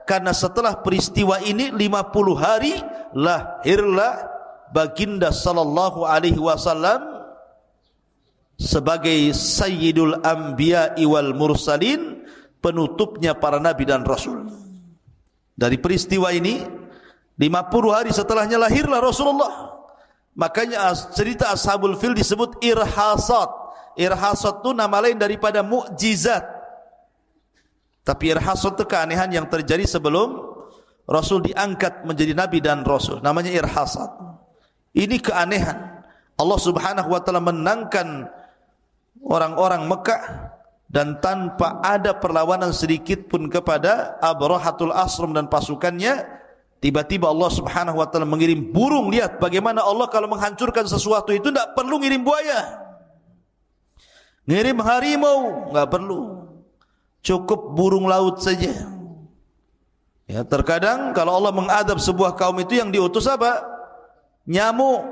karena setelah peristiwa ini 50 hari lahirlah baginda sallallahu alaihi wasallam sebagai sayyidul anbiya wal mursalin, penutupnya para nabi dan rasul. Dari peristiwa ini 50 hari setelahnya lahirlah Rasulullah. Makanya cerita ashabul fil disebut irhasat. Irhasat itu nama lain daripada mukjizat. Tapi irhasat itu keanehan yang terjadi sebelum Rasul diangkat menjadi nabi dan rasul, namanya irhasat. Ini keanehan. Allah Subhanahu wa taala menangkan orang-orang Mekah dan tanpa ada perlawanan sedikit pun kepada Abrahatul Asram dan pasukannya. Tiba-tiba Allah Subhanahu wa taala mengirim burung. Lihat bagaimana Allah kalau menghancurkan sesuatu itu tidak perlu ngirim buaya, ngirim harimau, enggak perlu, cukup burung laut saja. Ya, terkadang kalau Allah mengadab sebuah kaum itu yang diutus apa? Nyamuk.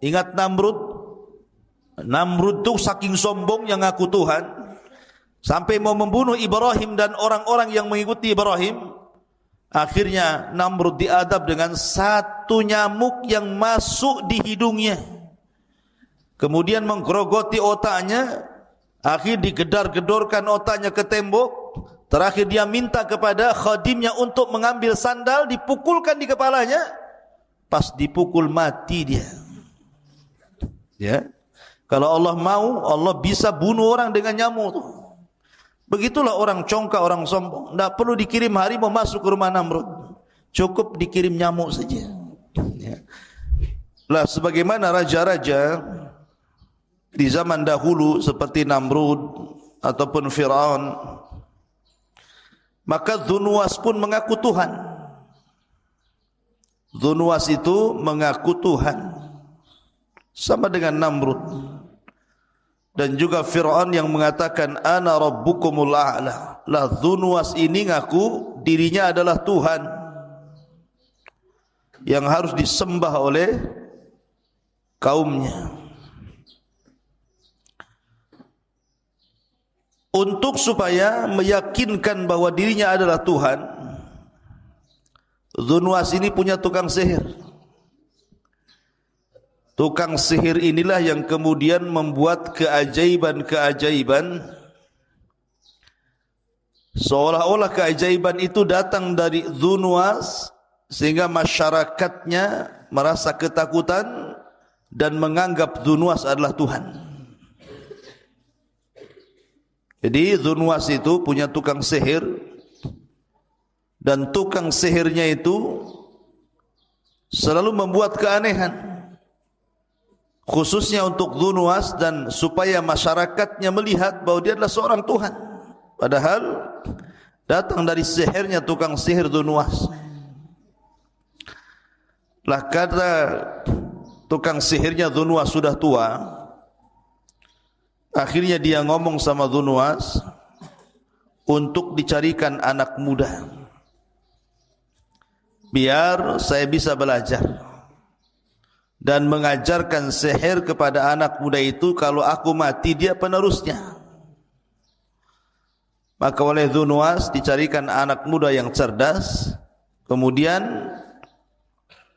Ingat Namrud? Namrud itu saking sombong yang ngaku Tuhan, sampai mau membunuh Ibrahim dan orang-orang yang mengikuti Ibrahim. Akhirnya Namrud diadab dengan satu nyamuk yang masuk di hidungnya, kemudian menggerogoti otaknya. Akhir digedar-gedorkan otaknya ke tembok. Terakhir dia minta kepada khadimnya untuk mengambil sandal, dipukulkan di kepalanya. Pas dipukul mati dia. Ya, kalau Allah mau, Allah bisa bunuh orang dengan nyamuk. Begitulah orang congkak, orang sombong. Tidak perlu dikirim harimau masuk ke rumah Namrud, cukup dikirim nyamuk saja. Ya. Lah sebagaimana raja-raja di zaman dahulu seperti Namrud ataupun Fir'aun, maka Dzunwas pun mengaku Tuhan. Dzunwas itu mengaku Tuhan, sama dengan Namrud. Dan juga Fir'aun yang mengatakan ana rabbukumul a'la. Lah Dzunwas ini ngaku dirinya adalah Tuhan yang harus disembah oleh kaumnya. Untuk supaya meyakinkan bahwa dirinya adalah Tuhan, Dzunwas ini punya tukang sihir. Tukang sihir inilah yang kemudian membuat keajaiban-keajaiban, seolah-olah keajaiban itu datang dari Dzunwas, sehingga masyarakatnya merasa ketakutan dan menganggap Dzunwas adalah Tuhan. Jadi Dzunwas itu punya tukang sihir, dan tukang sihirnya itu selalu membuat keanehan, khususnya untuk Dzunwas, dan supaya masyarakatnya melihat bahwa dia adalah seorang Tuhan, padahal datang dari sihirnya tukang sihir Dzunwas. Lah kata tukang sihirnya Dzunwas sudah tua, akhirnya dia ngomong sama Dzunwas untuk dicarikan anak muda, biar saya bisa belajar dan mengajarkan sihir kepada anak muda itu. Kalau aku mati, dia penerusnya. Maka oleh Dzunwas dicarikan anak muda yang cerdas, kemudian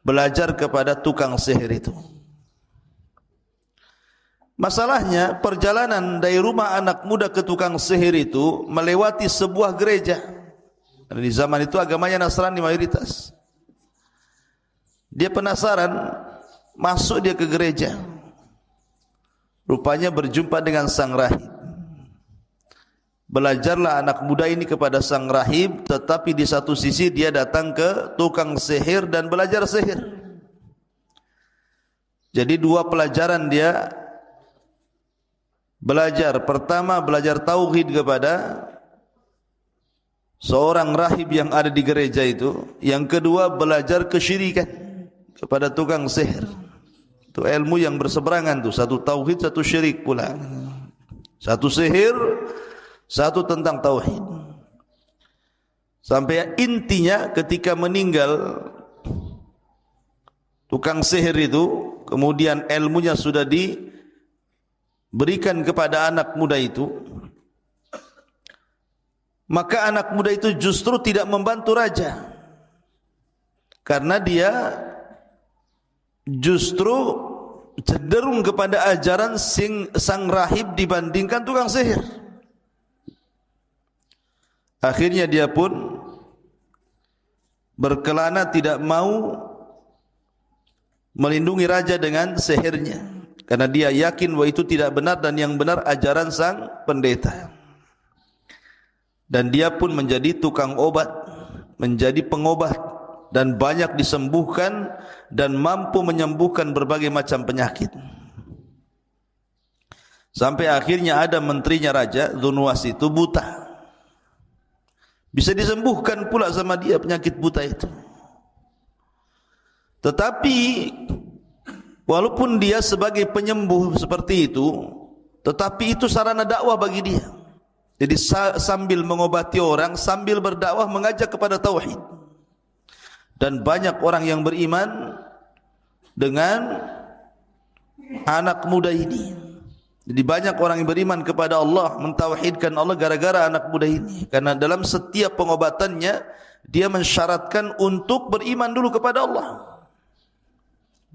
belajar kepada tukang sihir itu. Masalahnya, perjalanan dari rumah anak muda ke tukang sihir itu melewati sebuah gereja. Di zaman itu agamanya Nasrani mayoritas. Dia penasaran, masuk dia ke gereja. Rupanya berjumpa dengan sang rahib. Belajarlah anak muda ini kepada sang rahib, tetapi di satu sisi dia datang ke tukang sihir dan belajar sihir. Jadi dua pelajaran dia belajar. Pertama, belajar tauhid kepada seorang rahib yang ada di gereja itu. Yang kedua, belajar kesyirikan kepada tukang sihir. Itu ilmu yang berseberangan tuh, satu tauhid, satu syirik pula. Satu sihir, satu tentang tauhid. Sampai intinya ketika meninggal tukang sihir itu, kemudian ilmunya sudah diberikan kepada anak muda itu, maka anak muda itu justru tidak membantu raja, karena dia justru cenderung kepada ajaran sang rahib dibandingkan tukang sihir. Akhirnya dia pun berkelana tidak mau melindungi raja dengan sihirnya, karena dia yakin bahwa itu tidak benar dan yang benar ajaran sang pendeta. Dan dia pun menjadi tukang obat, menjadi pengobat, dan banyak disembuhkan dan mampu menyembuhkan berbagai macam penyakit. Sampai akhirnya ada menterinya raja, Dzunwas itu buta. Bisa disembuhkan pula sama dia penyakit buta itu. Tetapi walaupun dia sebagai penyembuh seperti itu, tetapi itu sarana dakwah bagi dia. Jadi sambil mengobati orang, sambil berdakwah mengajak kepada tauhid. Dan banyak orang yang beriman dengan anak muda ini. Jadi banyak orang yang beriman kepada Allah, mentauhidkan Allah gara-gara anak muda ini. Karena dalam setiap pengobatannya, dia mensyaratkan untuk beriman dulu kepada Allah,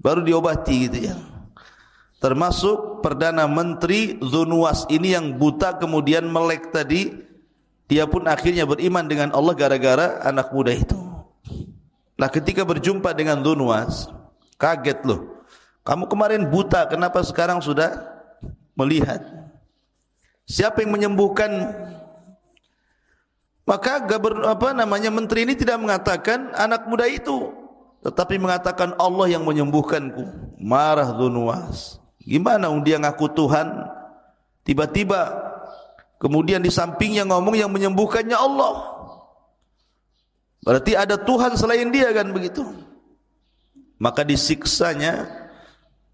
baru diobati gitu ya. Termasuk Perdana Menteri Dzunwas ini yang buta kemudian melek tadi, dia pun akhirnya beriman dengan Allah gara-gara anak muda itu. Nah ketika berjumpa dengan Dzunwas, kaget loh. Kamu kemarin buta, kenapa sekarang sudah melihat? Siapa yang menyembuhkan? Maka menteri ini tidak mengatakan anak muda itu, tetapi mengatakan Allah yang menyembuhkanku. Marah Dzunwas. Gimana dia ngaku Tuhan, tiba-tiba kemudian di sampingnya ngomong yang menyembuhkannya Allah. Berarti ada Tuhan selain dia kan begitu. Maka disiksanya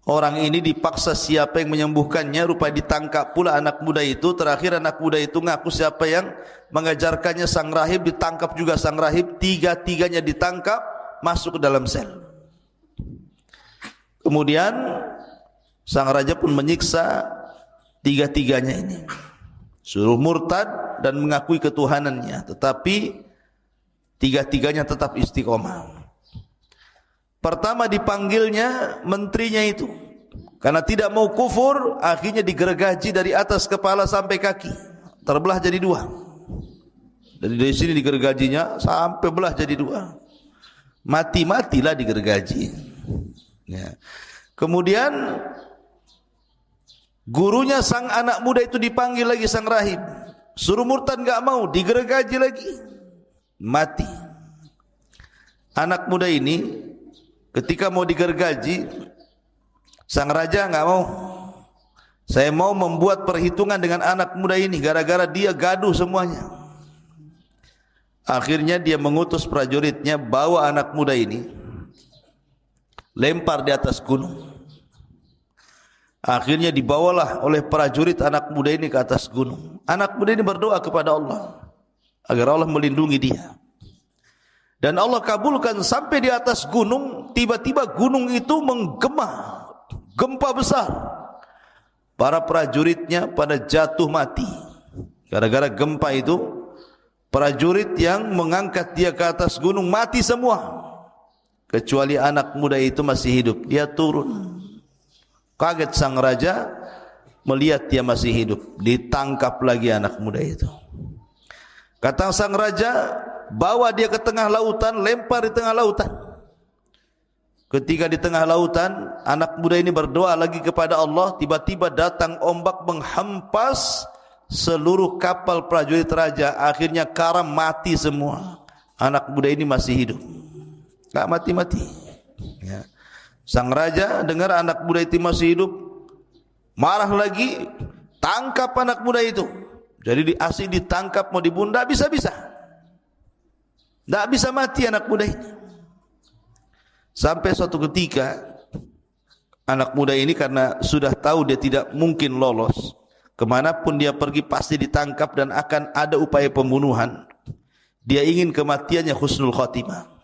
orang ini, dipaksa siapa yang menyembuhkannya. Rupanya ditangkap pula anak muda itu. Terakhir anak muda itu ngaku siapa yang mengajarkannya sang rahib. Ditangkap juga sang rahib. Tiga-tiganya ditangkap, masuk ke dalam sel. Kemudian sang raja pun menyiksa tiga-tiganya ini, suruh murtad dan mengakui ketuhanannya. Tetapi tiga-tiganya tetap istiqomah. Pertama dipanggilnya menterinya itu, karena tidak mau kufur, akhirnya digergaji dari atas kepala sampai kaki, terbelah jadi dua. Dari sini digergajinya sampai belah jadi dua. Mati-matilah digergaji ya. Kemudian gurunya sang anak muda itu dipanggil lagi sang rahib, suruh murtad enggak mau, digergaji lagi, mati. Anak muda ini ketika mau digergaji, sang raja enggak mau. Saya mau membuat perhitungan dengan anak muda ini, gara-gara dia gaduh semuanya. Akhirnya dia mengutus prajuritnya, bawa anak muda ini, lempar di atas gunung. Akhirnya dibawalah oleh prajurit anak muda ini ke atas gunung. Anak muda ini berdoa kepada Allah agar Allah melindungi dia. Dan Allah kabulkan sampai di atas gunung. Tiba-tiba gunung itu menggema, gempa besar. Para prajuritnya pada jatuh mati. Gara-gara gempa itu, prajurit yang mengangkat dia ke atas gunung mati semua. Kecuali anak muda itu masih hidup. Dia turun. Kaget sang raja melihat dia masih hidup. Ditangkap lagi anak muda itu. Kata sang raja, bawa dia ke tengah lautan, lempar di tengah lautan. Ketika di tengah lautan, anak muda ini berdoa lagi kepada Allah. Tiba-tiba datang ombak menghampas seluruh kapal prajurit raja. Akhirnya karam, mati semua. Anak muda ini masih hidup, tak mati-mati. Ya. Sang raja dengar anak muda itu masih hidup, marah lagi, tangkap anak muda itu. Jadi asing ditangkap mau dibunuh, tak bisa-bisa. Tak bisa mati anak muda ini. Sampai suatu ketika anak muda ini karena sudah tahu dia tidak mungkin lolos, kemanapun dia pergi pasti ditangkap dan akan ada upaya pembunuhan. Dia ingin kematiannya husnul khotimah.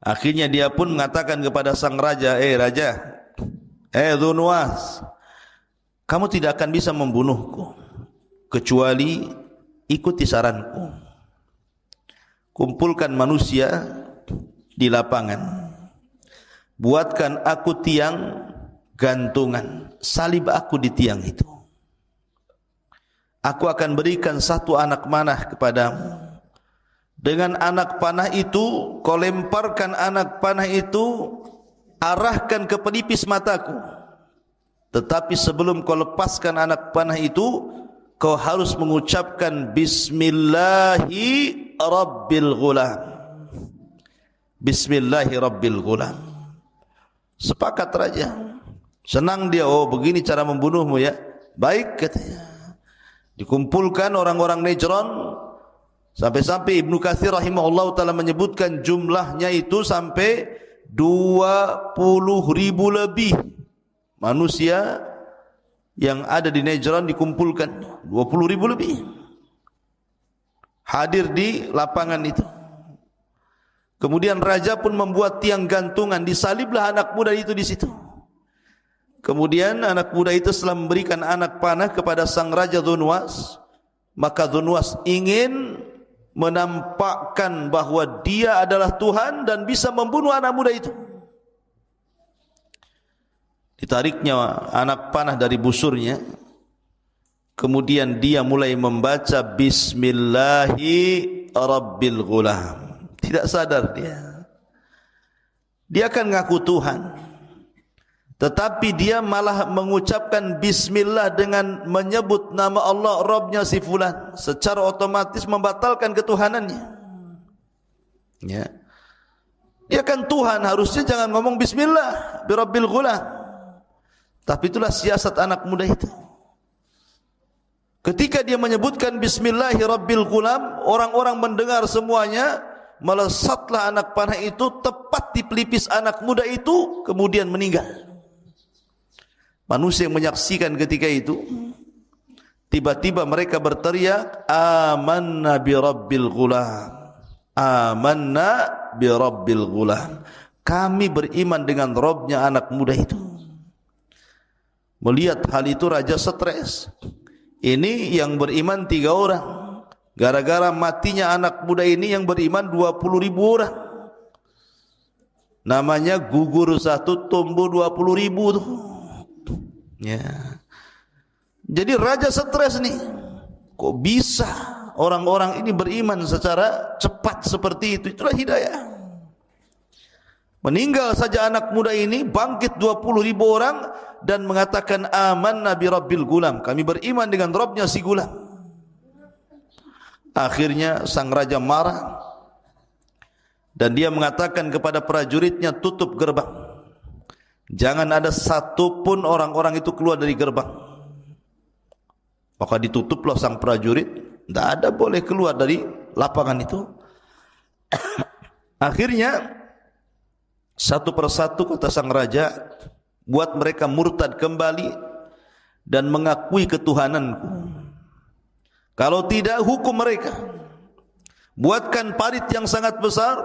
Akhirnya dia pun mengatakan kepada sang raja, raja, Dzunwas, kamu tidak akan bisa membunuhku kecuali ikuti saranku. Kumpulkan manusia di lapangan, buatkan aku tiang gantungan, salib aku di tiang itu. Aku akan berikan satu anak panah kepadamu. Dengan anak panah itu, kau lemparkan anak panah itu, arahkan ke pelipis mataku. Tetapi sebelum kau lepaskan anak panah itu, kau harus mengucapkan Bismillahi Rabbil Ghulam. Bismillahi Rabbil Ghulam. Sepakat raja. Senang dia, oh begini cara membunuhmu ya. Baik katanya. Dikumpulkan orang-orang Najran. Sampai-sampai Ibnu Katsir rahimahullah ta'ala menyebutkan jumlahnya itu sampai 20.000 lebih manusia yang ada di Najran dikumpulkan. 20.000 lebih hadir di lapangan itu. Kemudian raja pun membuat tiang gantungan, disaliblah anak muda itu di situ. Kemudian anak muda itu setelah memberikan anak panah kepada sang raja Dzunwas, maka Dzunwas ingin menampakkan bahawa dia adalah Tuhan dan bisa membunuh anak muda itu. Ditariknya anak panah dari busurnya. Kemudian dia mulai membaca Bismillahi Rabbil Ghulam. Tidak sadar dia. Dia akan ngaku Tuhan. Tetapi dia malah mengucapkan Bismillah dengan menyebut nama Allah, Rabbnya si fulan. Secara otomatis membatalkan ketuhanannya. Ya. Dia kan Tuhan, harusnya jangan ngomong Bismillah Birabbil Ghulam. Tapi itulah siasat anak muda itu. Ketika dia menyebutkan Bismillahi Rabbil Ghulam, orang-orang mendengar semuanya, melesatlah anak panah itu tepat di pelipis anak muda itu, kemudian meninggal. Manusia yang menyaksikan ketika itu, tiba-tiba mereka berteriak, Amanna bi Rabbil Ghulam. Amanna bi Rabbil Ghulam. Kami beriman dengan Rabbnya anak muda itu. Melihat hal itu raja stres. Ini yang beriman 3 orang. Gara-gara matinya anak muda ini yang beriman 20.000 orang. Namanya gugur satu, tumbuh 20.000 tuh. Ya. Jadi raja stres nih. Kok bisa orang-orang ini beriman secara cepat seperti itu? Itulah hidayah. Meninggal saja anak muda ini, bangkit 20.000 orang dan mengatakan amanna bi Rabbil Ghulam. Kami beriman dengan Rabbnya si gulam. Akhirnya sang raja marah dan dia mengatakan kepada prajuritnya, tutup gerbang. Jangan ada satu pun orang-orang itu keluar dari gerbang. Maka ditutuplah sang prajurit, tidak ada boleh keluar dari lapangan itu. Akhirnya Satu persatu kata sang raja, buat mereka murtad kembali dan mengakui ketuhananku. Kalau tidak, hukum mereka. Buatkan parit yang sangat besar,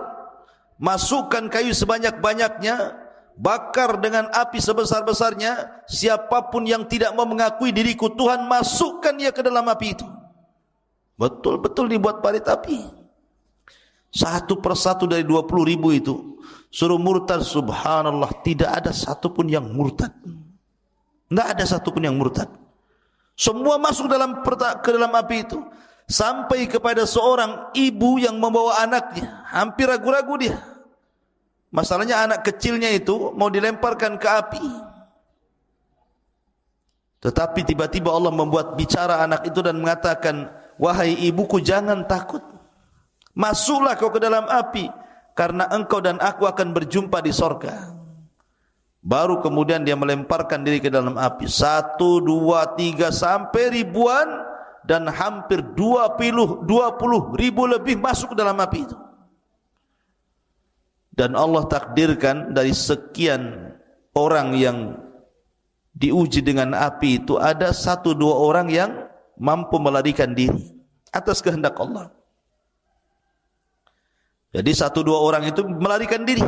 masukkan kayu sebanyak-banyaknya, bakar dengan api sebesar-besarnya. Siapapun yang tidak mau mengakui diriku Tuhan, masukkan dia ke dalam api itu. Betul-betul dibuat parit api. Satu persatu dari 20.000 itu suruh murtad. Subhanallah, tidak ada satupun yang murtad. Tidak ada satupun yang murtad. Semua masuk ke dalam api itu. Sampai kepada seorang ibu yang membawa anaknya. Hampir ragu-ragu dia. Masalahnya anak kecilnya itu mau dilemparkan ke api. Tetapi tiba-tiba Allah membuat bicara anak itu dan mengatakan, wahai ibuku, jangan takut. Masuklah kau ke dalam api, karena engkau dan aku akan berjumpa di sorga. Baru kemudian dia melemparkan diri ke dalam api. 1, 2, 3 sampai ribuan, dan hampir 20.000 lebih masuk ke dalam api itu. Dan Allah takdirkan dari sekian orang yang diuji dengan api itu, ada 1-2 orang yang mampu melarikan diri atas kehendak Allah. Jadi 1-2 orang itu melarikan diri.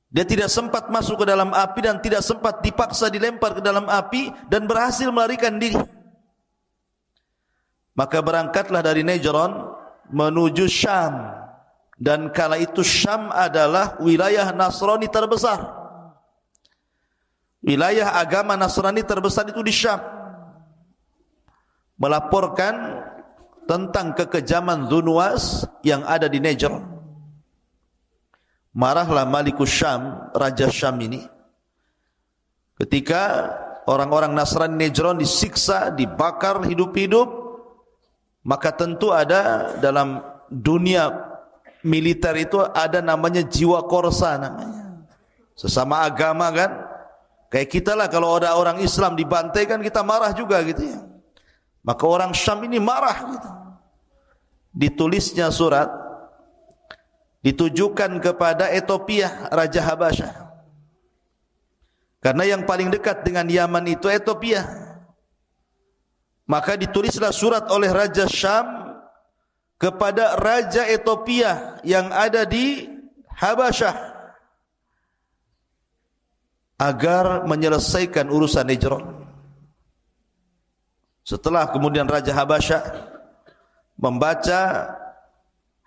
Dia tidak sempat masuk ke dalam api dan tidak sempat dipaksa dilempar ke dalam api, dan berhasil melarikan diri. Maka berangkatlah dari Najran menuju Syam. Dan kala itu Syam adalah wilayah Nasrani terbesar. Wilayah agama Nasrani terbesar itu di Syam. Melaporkan tentang kekejaman Dzunwas yang ada di Najran. Marahlah Malikus Syam, Raja Syam ini, ketika orang-orang Nasrani Najran disiksa, dibakar hidup-hidup. Maka tentu ada dalam dunia militer itu ada namanya jiwa korsa namanya. Sesama agama kan, kayak kita lah, kalau ada orang Islam dibantai kan kita marah juga gitu ya. Maka orang Syam ini marah gitu. Ditulisnya surat, ditujukan kepada Ethiopia, Raja Habasyah. Karena yang paling dekat dengan Yaman itu Ethiopia. Maka ditulislah surat oleh Raja Syam kepada Raja Ethiopia yang ada di Habasyah, agar menyelesaikan urusan Najran. Setelah kemudian Raja Habasyah membaca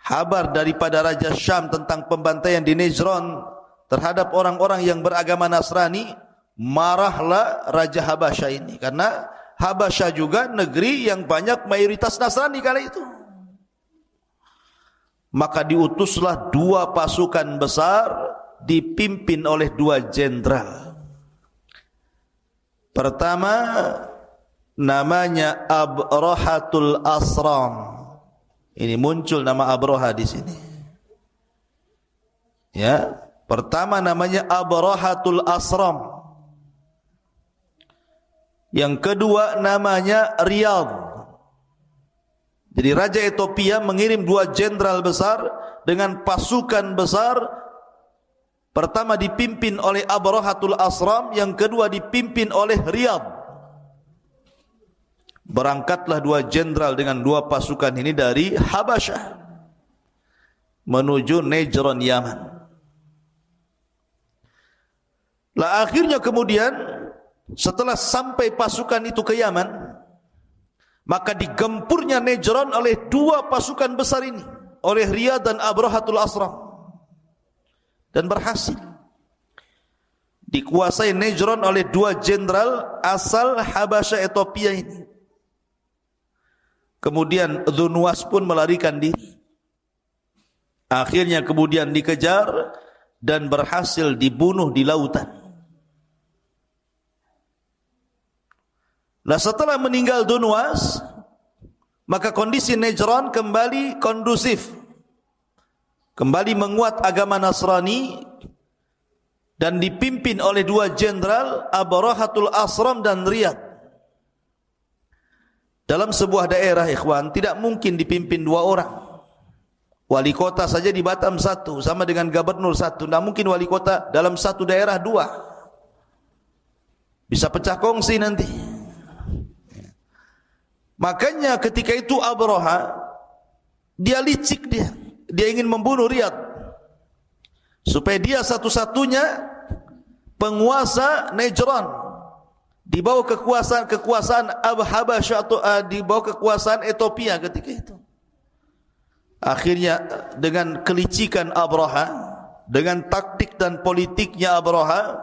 kabar daripada Raja Syam tentang pembantaian di Najran terhadap orang-orang yang beragama Nasrani, marahlah Raja Habasyah ini. Karena Habasyah juga negeri yang banyak mayoritas Nasrani kala itu. Maka diutuslah 2 pasukan besar dipimpin oleh 2 jenderal. Pertama namanya Abrahatul Asram. Ini muncul nama Abraha di sini. Ya, pertama namanya Abrahatul Asram. Yang kedua namanya Riyadh. Jadi Raja Ethiopia mengirim 2 jenderal besar dengan pasukan besar. Pertama dipimpin oleh Abrahatul Asram, yang kedua dipimpin oleh Riyadh. Berangkatlah 2 jenderal dengan 2 pasukan ini dari Habasyah menuju Najran, Yaman. Lah akhirnya kemudian setelah sampai pasukan itu ke Yaman, maka digempurnya Najran oleh 2 pasukan besar ini, oleh Riyadh dan Abrahatul Asram, dan berhasil dikuasai Najran oleh 2 jenderal asal Habasyah Ethiopia ini. Kemudian Dzunwas pun melarikan diri. Akhirnya kemudian dikejar dan berhasil dibunuh di lautan. Nah, setelah meninggal Dzunwas, maka kondisi Najran kembali kondusif. Kembali menguat agama Nasrani dan dipimpin oleh 2 jenderal, Abrahatul Asram dan Riyadh. Dalam sebuah daerah, ikhwan, tidak mungkin dipimpin 2 orang. Wali kota saja di Batam satu, sama dengan gubernur satu. Tidak mungkin wali kota dalam satu daerah dua. Bisa pecah kongsi nanti. Makanya ketika itu Abraha, dia licik dia. Dia ingin membunuh Riyadh. Supaya dia satu-satunya penguasa Najran. Di bawah kekuasaan Habasyah atau di bawah kekuasaan Ethiopia ketika itu. Akhirnya dengan kelicikan Abraha, dengan taktik dan politiknya Abraha,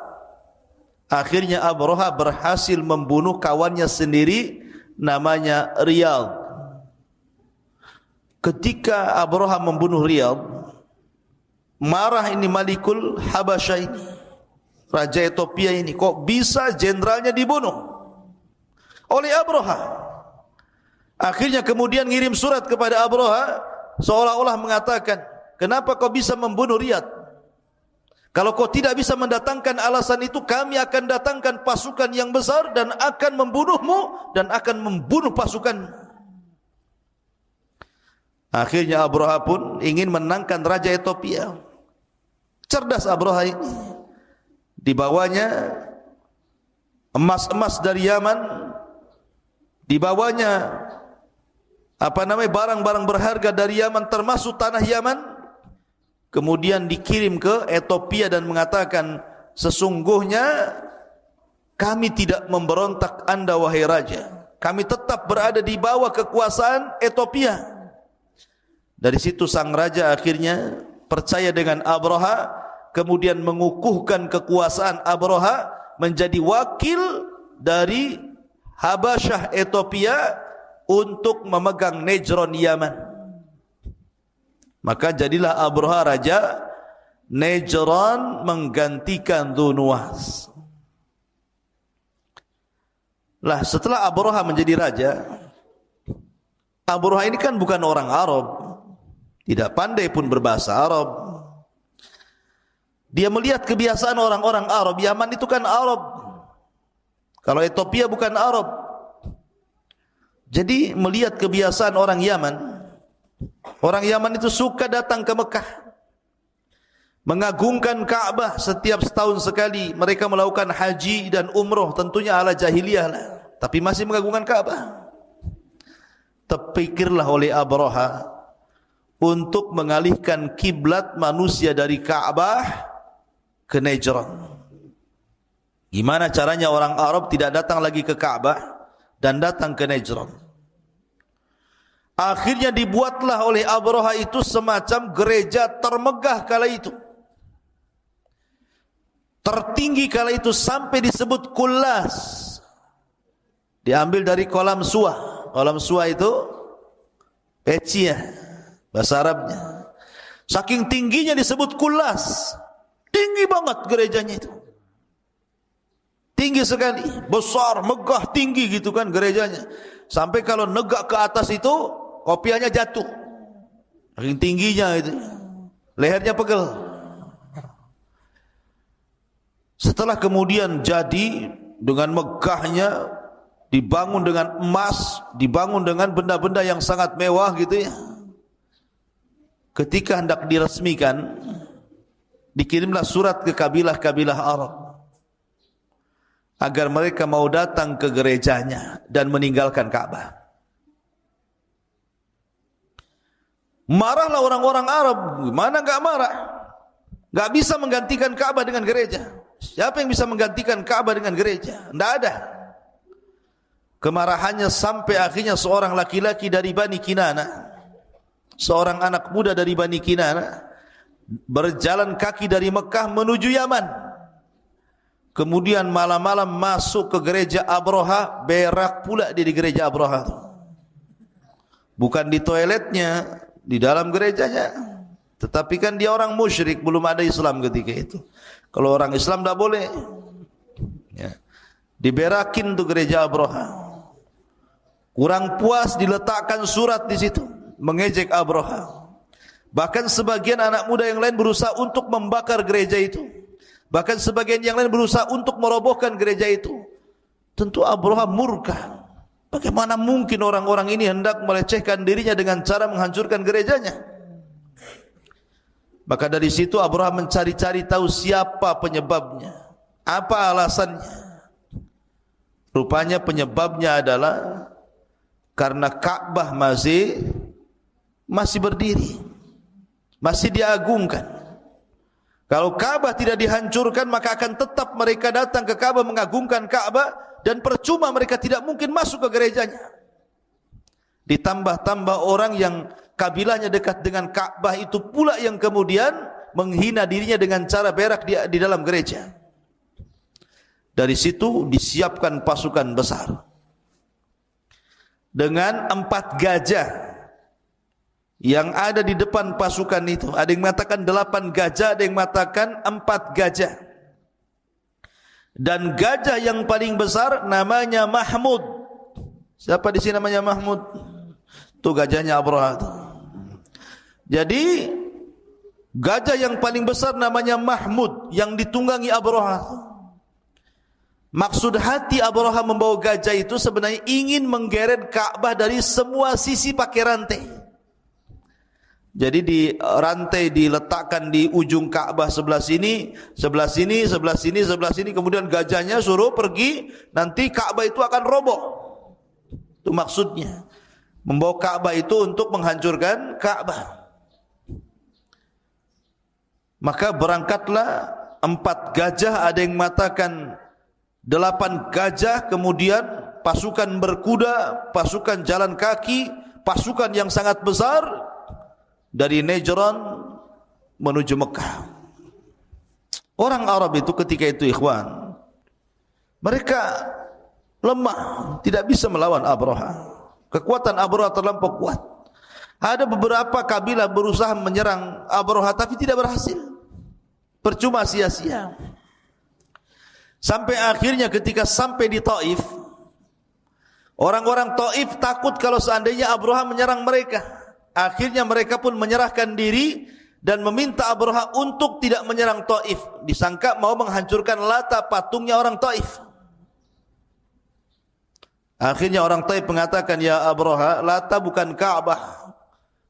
akhirnya Abraha berhasil membunuh kawannya sendiri namanya Riyadh. Ketika Abraha membunuh Riyadh, marah ini Malikul Habasyah ini, Raja Ethiopia ini, kok bisa jenderalnya dibunuh oleh Abraha. Akhirnya kemudian ngirim surat kepada Abraha, seolah-olah mengatakan, kenapa kau bisa membunuh Riyadh? Kalau kau tidak bisa mendatangkan alasan itu, kami akan datangkan pasukan yang besar dan akan membunuhmu dan akan membunuh pasukan. Akhirnya Abraha pun ingin menangkan Raja Ethiopia. Cerdas Abraha ini. Dibawanya emas-emas dari Yaman, dibawanya barang-barang berharga dari Yaman, termasuk tanah Yaman. Kemudian dikirim ke Ethiopia dan mengatakan, sesungguhnya kami tidak memberontak Anda wahai raja. Kami tetap berada di bawah kekuasaan Ethiopia. Dari situ sang raja akhirnya percaya dengan Abraha, kemudian mengukuhkan kekuasaan Abraha menjadi wakil dari Habasyah Ethiopia untuk memegang Najran Yaman. Maka jadilah Abraha raja Najran menggantikan Dzunnuwas. Lah setelah Abraha menjadi raja, Abraha ini kan bukan orang Arab, tidak pandai pun berbahasa Arab. Dia melihat kebiasaan orang-orang Arab. Yaman itu kan Arab, kalau Ethiopia bukan Arab. Jadi melihat kebiasaan orang Yaman. Orang Yaman itu suka datang ke Mekah, mengagungkan Ka'bah setiap setahun sekali. Mereka melakukan haji dan umroh, tentunya ala jahiliyah lah, tapi masih mengagungkan Ka'bah. Terpikirlah oleh Abraha untuk mengalihkan kiblat manusia dari Ka'bah ke Najran. Gimana caranya orang Arab tidak datang lagi ke Ka'bah dan datang ke Najran? Akhirnya dibuatlah oleh Abraha itu semacam gereja termegah kala itu, tertinggi kala itu, sampai disebut Kullas. Diambil dari kolam suah. Kolam suah itu peci ya, bahasa Arabnya. Saking tingginya disebut Kullas. Tinggi banget gerejanya itu. Tinggi sekali, besar, megah, tinggi gitu kan gerejanya. Sampai kalau negak ke atas itu kopiahnya jatuh. Saking tingginya itu, lehernya pegel. Setelah kemudian jadi dengan megahnya, dibangun dengan emas, dibangun dengan benda-benda yang sangat mewah gitu ya. Ketika hendak diresmikan, dikirimlah surat ke kabilah-kabilah Arab agar mereka mau datang ke gerejanya dan meninggalkan Ka'bah. Marahlah orang-orang Arab. Gimana enggak marah? Enggak bisa menggantikan Ka'bah dengan gereja. Siapa yang bisa menggantikan Ka'bah dengan gereja? Enggak ada. Kemarahannya sampai akhirnya seorang laki-laki dari Bani Kinana, seorang anak muda dari Bani Kinana, berjalan kaki dari Mekah menuju Yaman. Kemudian malam-malam masuk ke gereja Abraha, berak pula dia di gereja Abraha. Bukan di toiletnya, di dalam gerejanya. Tetapi kan dia orang musyrik, belum ada Islam ketika itu. Kalau orang Islam tidak boleh ya. Diberakin tuh gereja Abraha. Kurang puas diletakkan surat di situ mengejek Abraha. Bahkan sebagian anak muda yang lain berusaha untuk membakar gereja itu. Bahkan sebagian yang lain berusaha untuk merobohkan gereja itu. Tentu Abraha murka. Bagaimana mungkin orang-orang ini hendak melecehkan dirinya dengan cara menghancurkan gerejanya? Maka dari situ Abraha mencari-cari tahu siapa penyebabnya, apa alasannya. Rupanya penyebabnya adalah karena Ka'bah masih berdiri, masih diagungkan. Kalau Ka'bah tidak dihancurkan, maka akan tetap mereka datang ke Ka'bah mengagungkan Ka'bah, dan percuma mereka tidak mungkin masuk ke gerejanya. Ditambah-tambah orang yang kabilahnya dekat dengan Ka'bah itu pula yang kemudian menghina dirinya dengan cara berak di dalam gereja. Dari situ disiapkan pasukan besar dengan 4 gajah yang ada di depan pasukan itu. Ada yang mengatakan 8 gajah, ada yang mengatakan 4 gajah. Dan gajah yang paling besar namanya Mahmud. Siapa di sini namanya Mahmud? Itu gajahnya Abraha. Jadi gajah yang paling besar namanya Mahmud yang ditunggangi Abraha. Maksud hati Abraha membawa gajah itu sebenarnya ingin menggeret Ka'bah dari semua sisi pakai rantai. Jadi di rantai diletakkan di ujung Ka'bah sebelah sini, sebelah sini, sebelah sini, sebelah sini. Kemudian gajahnya suruh pergi, nanti Ka'bah itu akan roboh. Itu maksudnya. Membawa Ka'bah itu untuk menghancurkan Ka'bah. Maka berangkatlah 4 gajah, ada yang mengatakan 8 gajah, kemudian pasukan berkuda, pasukan jalan kaki, pasukan yang sangat besar dari Najran menuju Mekah. Orang Arab itu ketika itu ikhwan, mereka lemah, tidak bisa melawan Abraha. Kekuatan Abraha terlampau kuat. Ada beberapa kabilah berusaha menyerang Abraha tapi tidak berhasil. Percuma, sia-sia. Sampai akhirnya ketika sampai di Taif, orang-orang Taif takut kalau seandainya Abraha menyerang mereka. Akhirnya mereka pun menyerahkan diri dan meminta Abraha untuk tidak menyerang Taif. Disangka mau menghancurkan Lata, patungnya orang Taif. Akhirnya orang Taif mengatakan, ya Abraha, Lata bukan Ka'bah.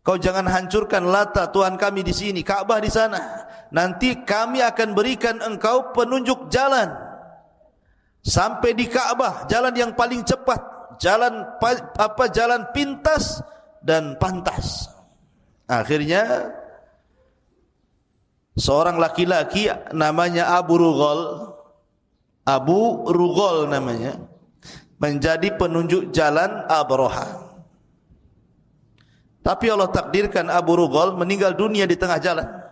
Kau jangan hancurkan Lata, Tuhan kami di sini, Ka'bah di sana. Nanti kami akan berikan engkau penunjuk jalan sampai di Ka'bah, jalan yang paling cepat, jalan pintas dan pantas. Akhirnya seorang laki-laki namanya Abu Rughal namanya, menjadi penunjuk jalan Abraha. Tapi Allah takdirkan Abu Rughal meninggal dunia di tengah jalan.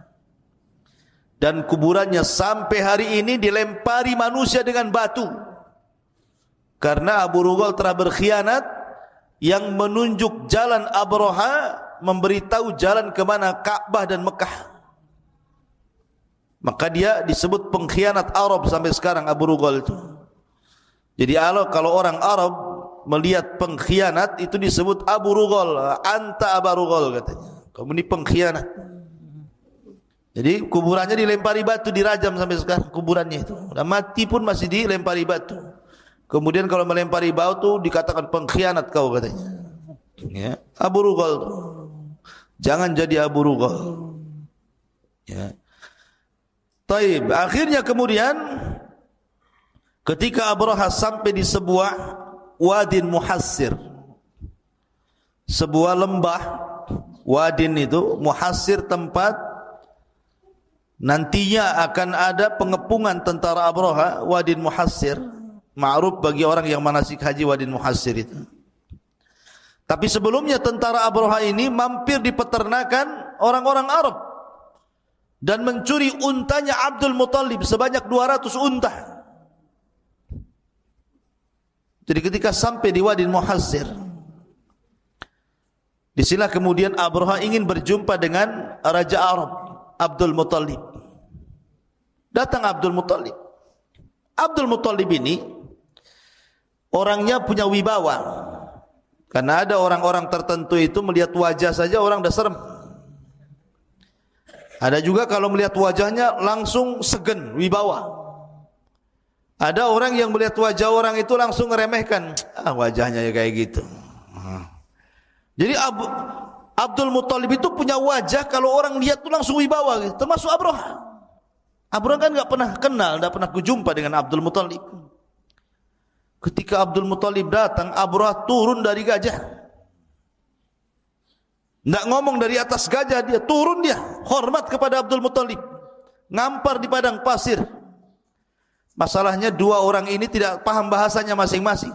Dan kuburannya sampai hari ini dilempari manusia dengan batu. Karena Abu Rughal telah berkhianat, yang menunjuk jalan Abraha memberitahu jalan ke mana Ka'bah dan Mekah. Maka dia disebut pengkhianat Arab sampai sekarang, Abu Rughal itu. Jadi kalau orang Arab melihat pengkhianat itu disebut Abu Rughal, anta Abu Rughal katanya. Kamu ini pengkhianat. Jadi kuburannya dilempari batu, dirajam sampai sekarang kuburannya itu. Udah mati pun masih dilempari batu. Kemudian kalau melempari batu dikatakan pengkhianat kau katanya. Ya, Abu Rughal. Jangan jadi Abu Rughal. Ya. Taib. Akhirnya kemudian ketika Abraha sampai di sebuah wadin muhassir, sebuah lembah, wadin itu muhassir, tempat nantinya akan ada pengepungan tentara Abraha, wadin muhassir, ma'ruf bagi orang yang manasik haji wadin muhassir itu. Tapi sebelumnya tentara Abraha ini mampir di peternakan orang-orang Arab dan mencuri untanya Abdul Muttalib sebanyak 200 unta. Jadi ketika sampai di wadin muhassir, disinilah kemudian Abraha ingin berjumpa dengan Raja Arab, Abdul Muttalib. Datang Abdul Muttalib. Abdul Muttalib ini orangnya punya wibawa. Karena ada orang-orang tertentu itu melihat wajah saja orang dah serem. Ada juga kalau melihat wajahnya langsung segen, wibawa. Ada orang yang melihat wajah orang itu langsung meremehkan, wajahnya ya kayak gitu. Jadi Abdul Muttalib itu punya wajah kalau orang lihat tuh langsung wibawa gitu. Termasuk Abraha. Abraha kan enggak pernah kenal, enggak pernah berjumpa dengan Abdul Muttalib. Ketika Abdul Muttalib datang, Abraha turun dari gajah. Enggak ngomong dari atas gajah, dia turun, dia hormat kepada Abdul Muttalib. Ngampar di padang pasir. Masalahnya dua orang ini tidak paham bahasanya masing-masing.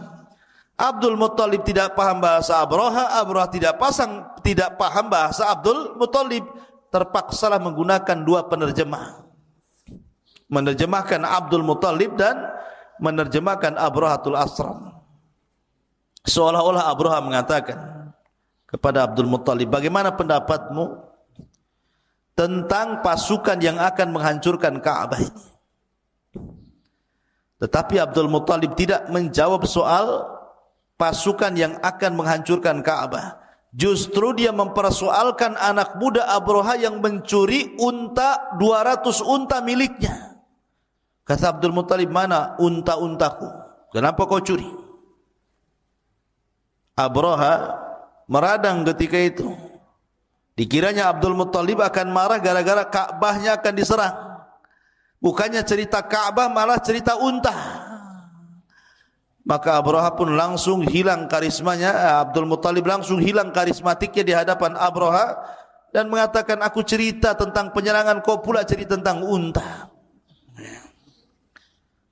Abdul Muttalib tidak paham bahasa Abraha, Abraha tidak paham bahasa Abdul Muttalib. Terpaksalah menggunakan dua penerjemah. Menerjemahkan Abdul Muttalib dan menerjemahkan Abrahatul Asram. Seolah-olah Abraha mengatakan kepada Abdul Muttalib, bagaimana pendapatmu tentang pasukan yang akan menghancurkan Ka'bah ini? Tetapi Abdul Muttalib tidak menjawab soal pasukan yang akan menghancurkan Ka'bah. Justru dia mempersoalkan anak muda Abraha yang mencuri unta 200 unta miliknya. Kata Abdul Muttalib, mana unta-untaku? Kenapa kau curi? Abraha meradang ketika itu. Dikiranya Abdul Muttalib akan marah gara-gara Ka'bahnya akan diserang. Bukannya cerita Ka'bah, malah cerita unta. Maka Abraha pun langsung hilang karismanya. Abdul Muttalib langsung hilang karismatiknya di hadapan Abraha dan mengatakan, aku cerita tentang penyerangan, kau pula cerita tentang unta.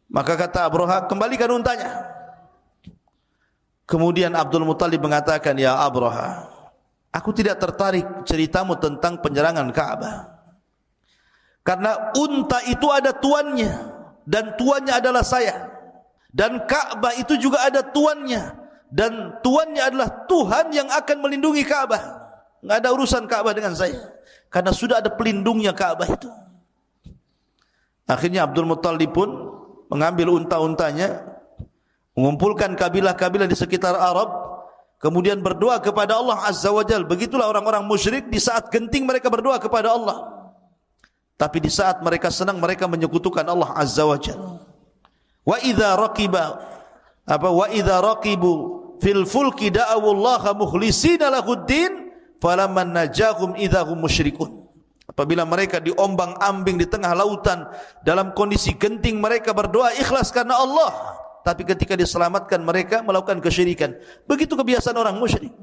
Maka kata Abraha, kembalikan untanya. Kemudian Abdul Muttalib mengatakan, ya Abraha, aku tidak tertarik ceritamu tentang penyerangan Ka'bah. Karena unta itu ada tuannya, dan tuannya adalah saya. Dan Ka'bah itu juga ada tuannya, dan tuannya adalah Tuhan yang akan melindungi Ka'bah. Enggak ada urusan Ka'bah dengan saya, karena sudah ada pelindungnya Ka'bah itu. Akhirnya Abdul Muttalib pun mengambil unta-untanya, mengumpulkan kabilah-kabilah di sekitar Arab, kemudian berdoa kepada Allah Azza wa Jalla. Begitulah orang-orang musyrik, di saat genting mereka berdoa kepada Allah, tapi di saat mereka senang mereka menyekutukan Allah Azza wa Jalla. Wa idza raqibu fil fulki da'awullaha mukhlishina lahuddin falamman najahum idzahum musyrikun. Apabila mereka diombang-ambing di tengah lautan dalam kondisi genting, mereka berdoa ikhlas karena Allah, tapi ketika diselamatkan mereka melakukan kesyirikan. Begitu kebiasaan orang musyrik.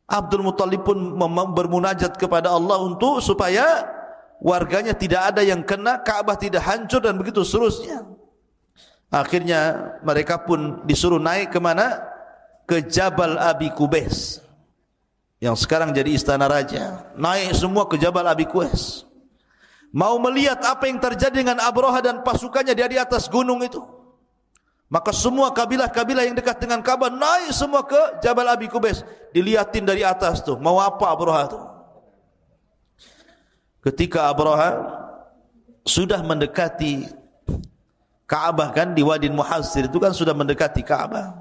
Abdul Muttalib pun bermunajat kepada Allah untuk supaya warganya tidak ada yang kena, Ka'bah tidak hancur, dan begitu seterusnya. Akhirnya mereka pun disuruh naik ke mana? Ke Jabal Abi Qubais, yang sekarang jadi istana raja. Naik semua ke Jabal Abi Qubais, mau melihat apa yang terjadi dengan Abraha dan pasukannya di atas gunung itu. Maka semua kabilah-kabilah yang dekat dengan Ka'bah naik semua ke Jabal Abi Qubais. Dilihatin dari atas tuh, mau apa Abraha tuh. Ketika Abraha sudah mendekati Ka'bah, kan di Wadi Muhassir itu kan sudah mendekati Ka'bah,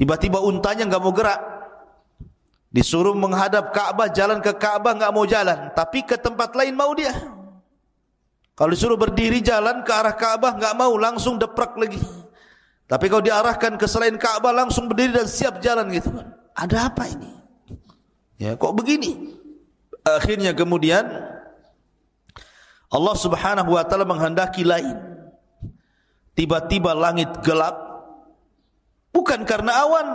tiba-tiba untanya enggak mau gerak. Disuruh menghadap Ka'bah, jalan ke Ka'bah enggak mau jalan, tapi ke tempat lain mau dia. Kalau disuruh berdiri jalan ke arah Ka'bah enggak mau, langsung deprak lagi. Tapi kalau diarahkan ke selain Ka'bah langsung berdiri dan siap jalan gitu. Ada apa ini? Ya, kok begini? Akhirnya kemudian Allah Subhanahu wa taala menghendaki lain. Tiba-tiba langit gelap, bukan karena awan.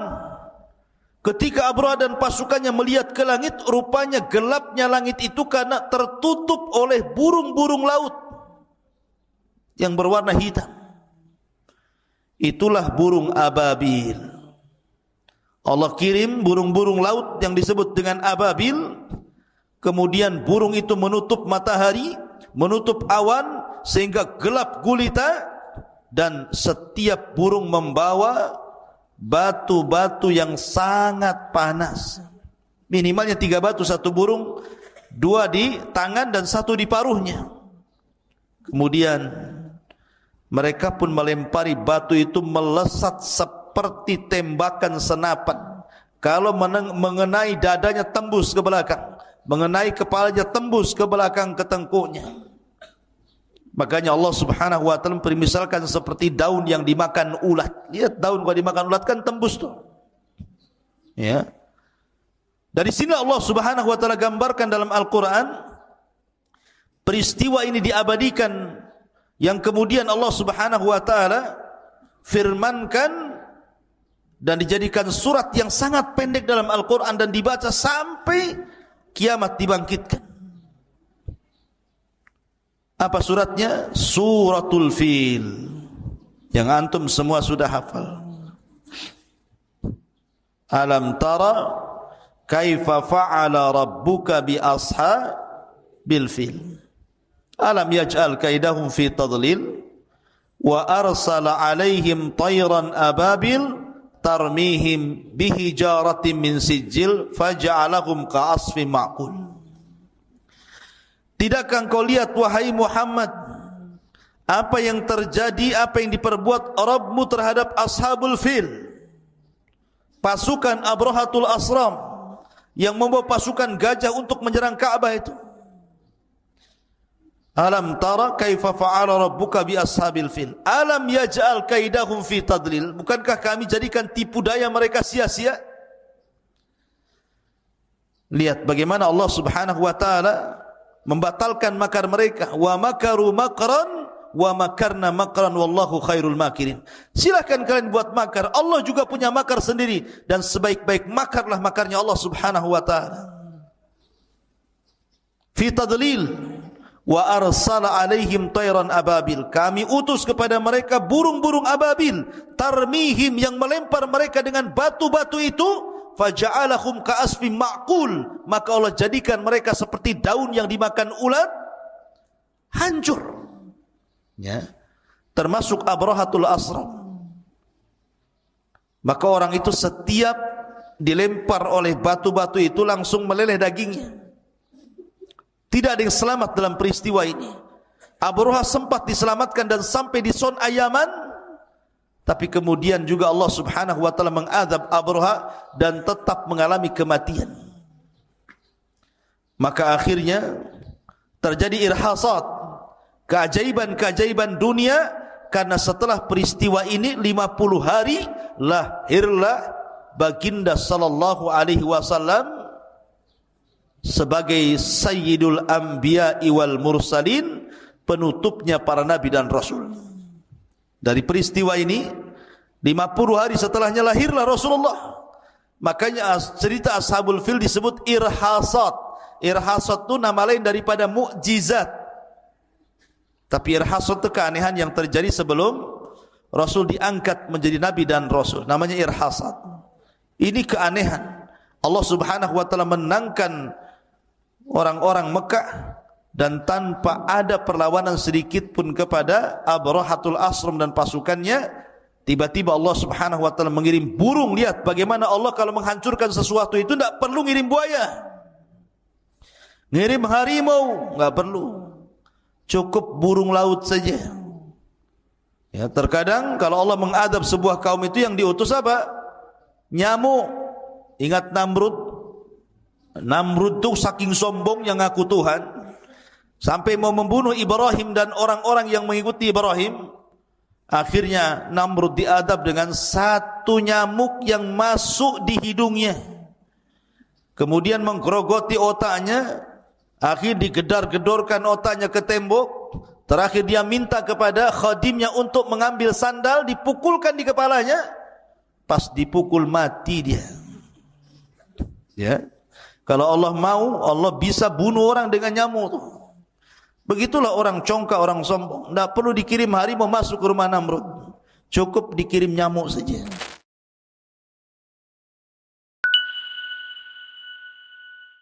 Ketika Abraha dan pasukannya melihat ke langit, rupanya gelapnya langit itu karena tertutup oleh burung-burung laut yang berwarna hitam. Itulah burung ababil. Allah kirim burung-burung laut yang disebut dengan ababil. Kemudian burung itu menutup matahari, menutup awan, sehingga gelap gulita, dan setiap burung membawa batu-batu yang sangat panas. Minimalnya 3 batu satu burung, 2 di tangan dan 1 di paruhnya. Kemudian mereka pun melempari batu itu melesat seperti tembakan senapan. Kalau mengenai dadanya tembus ke belakang, mengenai kepalanya tembus ke belakang ke tengkuknya. Makanya Allah Subhanahu wa taala permisalkan seperti daun yang dimakan ulat. Lihat daun kalau dimakan ulat kan tembus tuh. Ya. Dari sini Allah Subhanahu wa taala gambarkan dalam Al-Qur'an peristiwa ini diabadikan, yang kemudian Allah Subhanahu wa taala firmankan dan dijadikan surat yang sangat pendek dalam Al-Qur'an dan dibaca sampai kiamat dibangkitkan. Apa suratnya? Suratul Fil, yang antum semua sudah hafal. Alam tara kaifa fa'ala rabbuka bi ashabil fil. Alam yaj'al kaidahum fi tadlil wa arsala alaihim tayran ababil tarmihim bihijaratin min sijil faja'alahum ka'asfin ma'kul. Tidakkah engkau lihat wahai Muhammad apa yang terjadi, apa yang diperbuat Rabbmu terhadap ashabul fil, pasukan Abrahatul Asram yang membawa pasukan gajah untuk menyerang Ka'bah itu. Alam tara kaifa fa'ala rabbuka bi ashabil fil alam yaj'al kaidahum fi tadlil. Bukankah kami jadikan tipu daya mereka sia-sia? Lihat bagaimana Allah Subhanahu wa taala membatalkan makar mereka. Wa makaru makran wa makarna makran wallahu khairul makirin. Silakan kalian buat makar, Allah juga punya makar sendiri, dan sebaik-baik makarlah makarnya Allah Subhanahu wa taala. Fi tadlil wa arsala alaihim tayran ababil. Kami utus kepada mereka burung-burung ababil, tarmihim, yang melempar mereka dengan batu-batu itu, faja'alahum ka'asfin ma'kul, maka Allah jadikan mereka seperti daun yang dimakan ulat, hancur. Ya, termasuk Abrahatul Asram. Maka orang itu setiap dilempar oleh batu-batu itu langsung meleleh dagingnya. Tidak ada yang selamat dalam peristiwa ini. Abraha sempat diselamatkan dan sampai di Son'a Yaman, tapi kemudian juga Allah Subhanahu wa taala mengadab Abraha dan tetap mengalami kematian. Maka akhirnya terjadi irhasat, keajaiban-keajaiban dunia, karena setelah peristiwa ini 50 hari lahirlah baginda sallallahu alaihi wasallam sebagai sayyidul anbiya wal mursalin, penutupnya para nabi dan rasul. Dari peristiwa ini 50 hari setelahnya lahirlah Rasulullah. Makanya cerita Ashabul Fil disebut irhasat. Irhasat itu nama lain daripada mukjizat. Tapi irhasat itu keanehan yang terjadi sebelum Rasul diangkat menjadi nabi dan rasul, namanya irhasat. Ini keanehan. Allah Subhanahu wa taala menangkan orang-orang Mekah dan tanpa ada perlawanan sedikit pun kepada Abrahatul Asram dan pasukannya. Tiba-tiba Allah Subhanahu wa taala mengirim burung. Lihat bagaimana Allah kalau menghancurkan sesuatu itu tidak perlu ngirim buaya, ngirim harimau, enggak perlu, cukup burung laut saja. Ya, terkadang kalau Allah mengadab sebuah kaum itu yang diutus apa? Nyamuk. Ingat Namrud? Namrud itu saking sombong yang ngaku Tuhan, sampai mau membunuh Ibrahim dan orang-orang yang mengikuti Ibrahim. Akhirnya Namrud diadab dengan satu nyamuk yang masuk di hidungnya, kemudian menggerogoti otaknya. Akhir digedar-gedorkan otaknya ke tembok. Terakhir dia minta kepada khadimnya untuk mengambil sandal, dipukulkan di kepalanya. Pas dipukul mati dia. Ya, kalau Allah mau, Allah bisa bunuh orang dengan nyamuk. Begitulah orang congkak, orang sombong. Tidak perlu dikirim harimau masuk ke rumah Namrud, cukup dikirim nyamuk saja.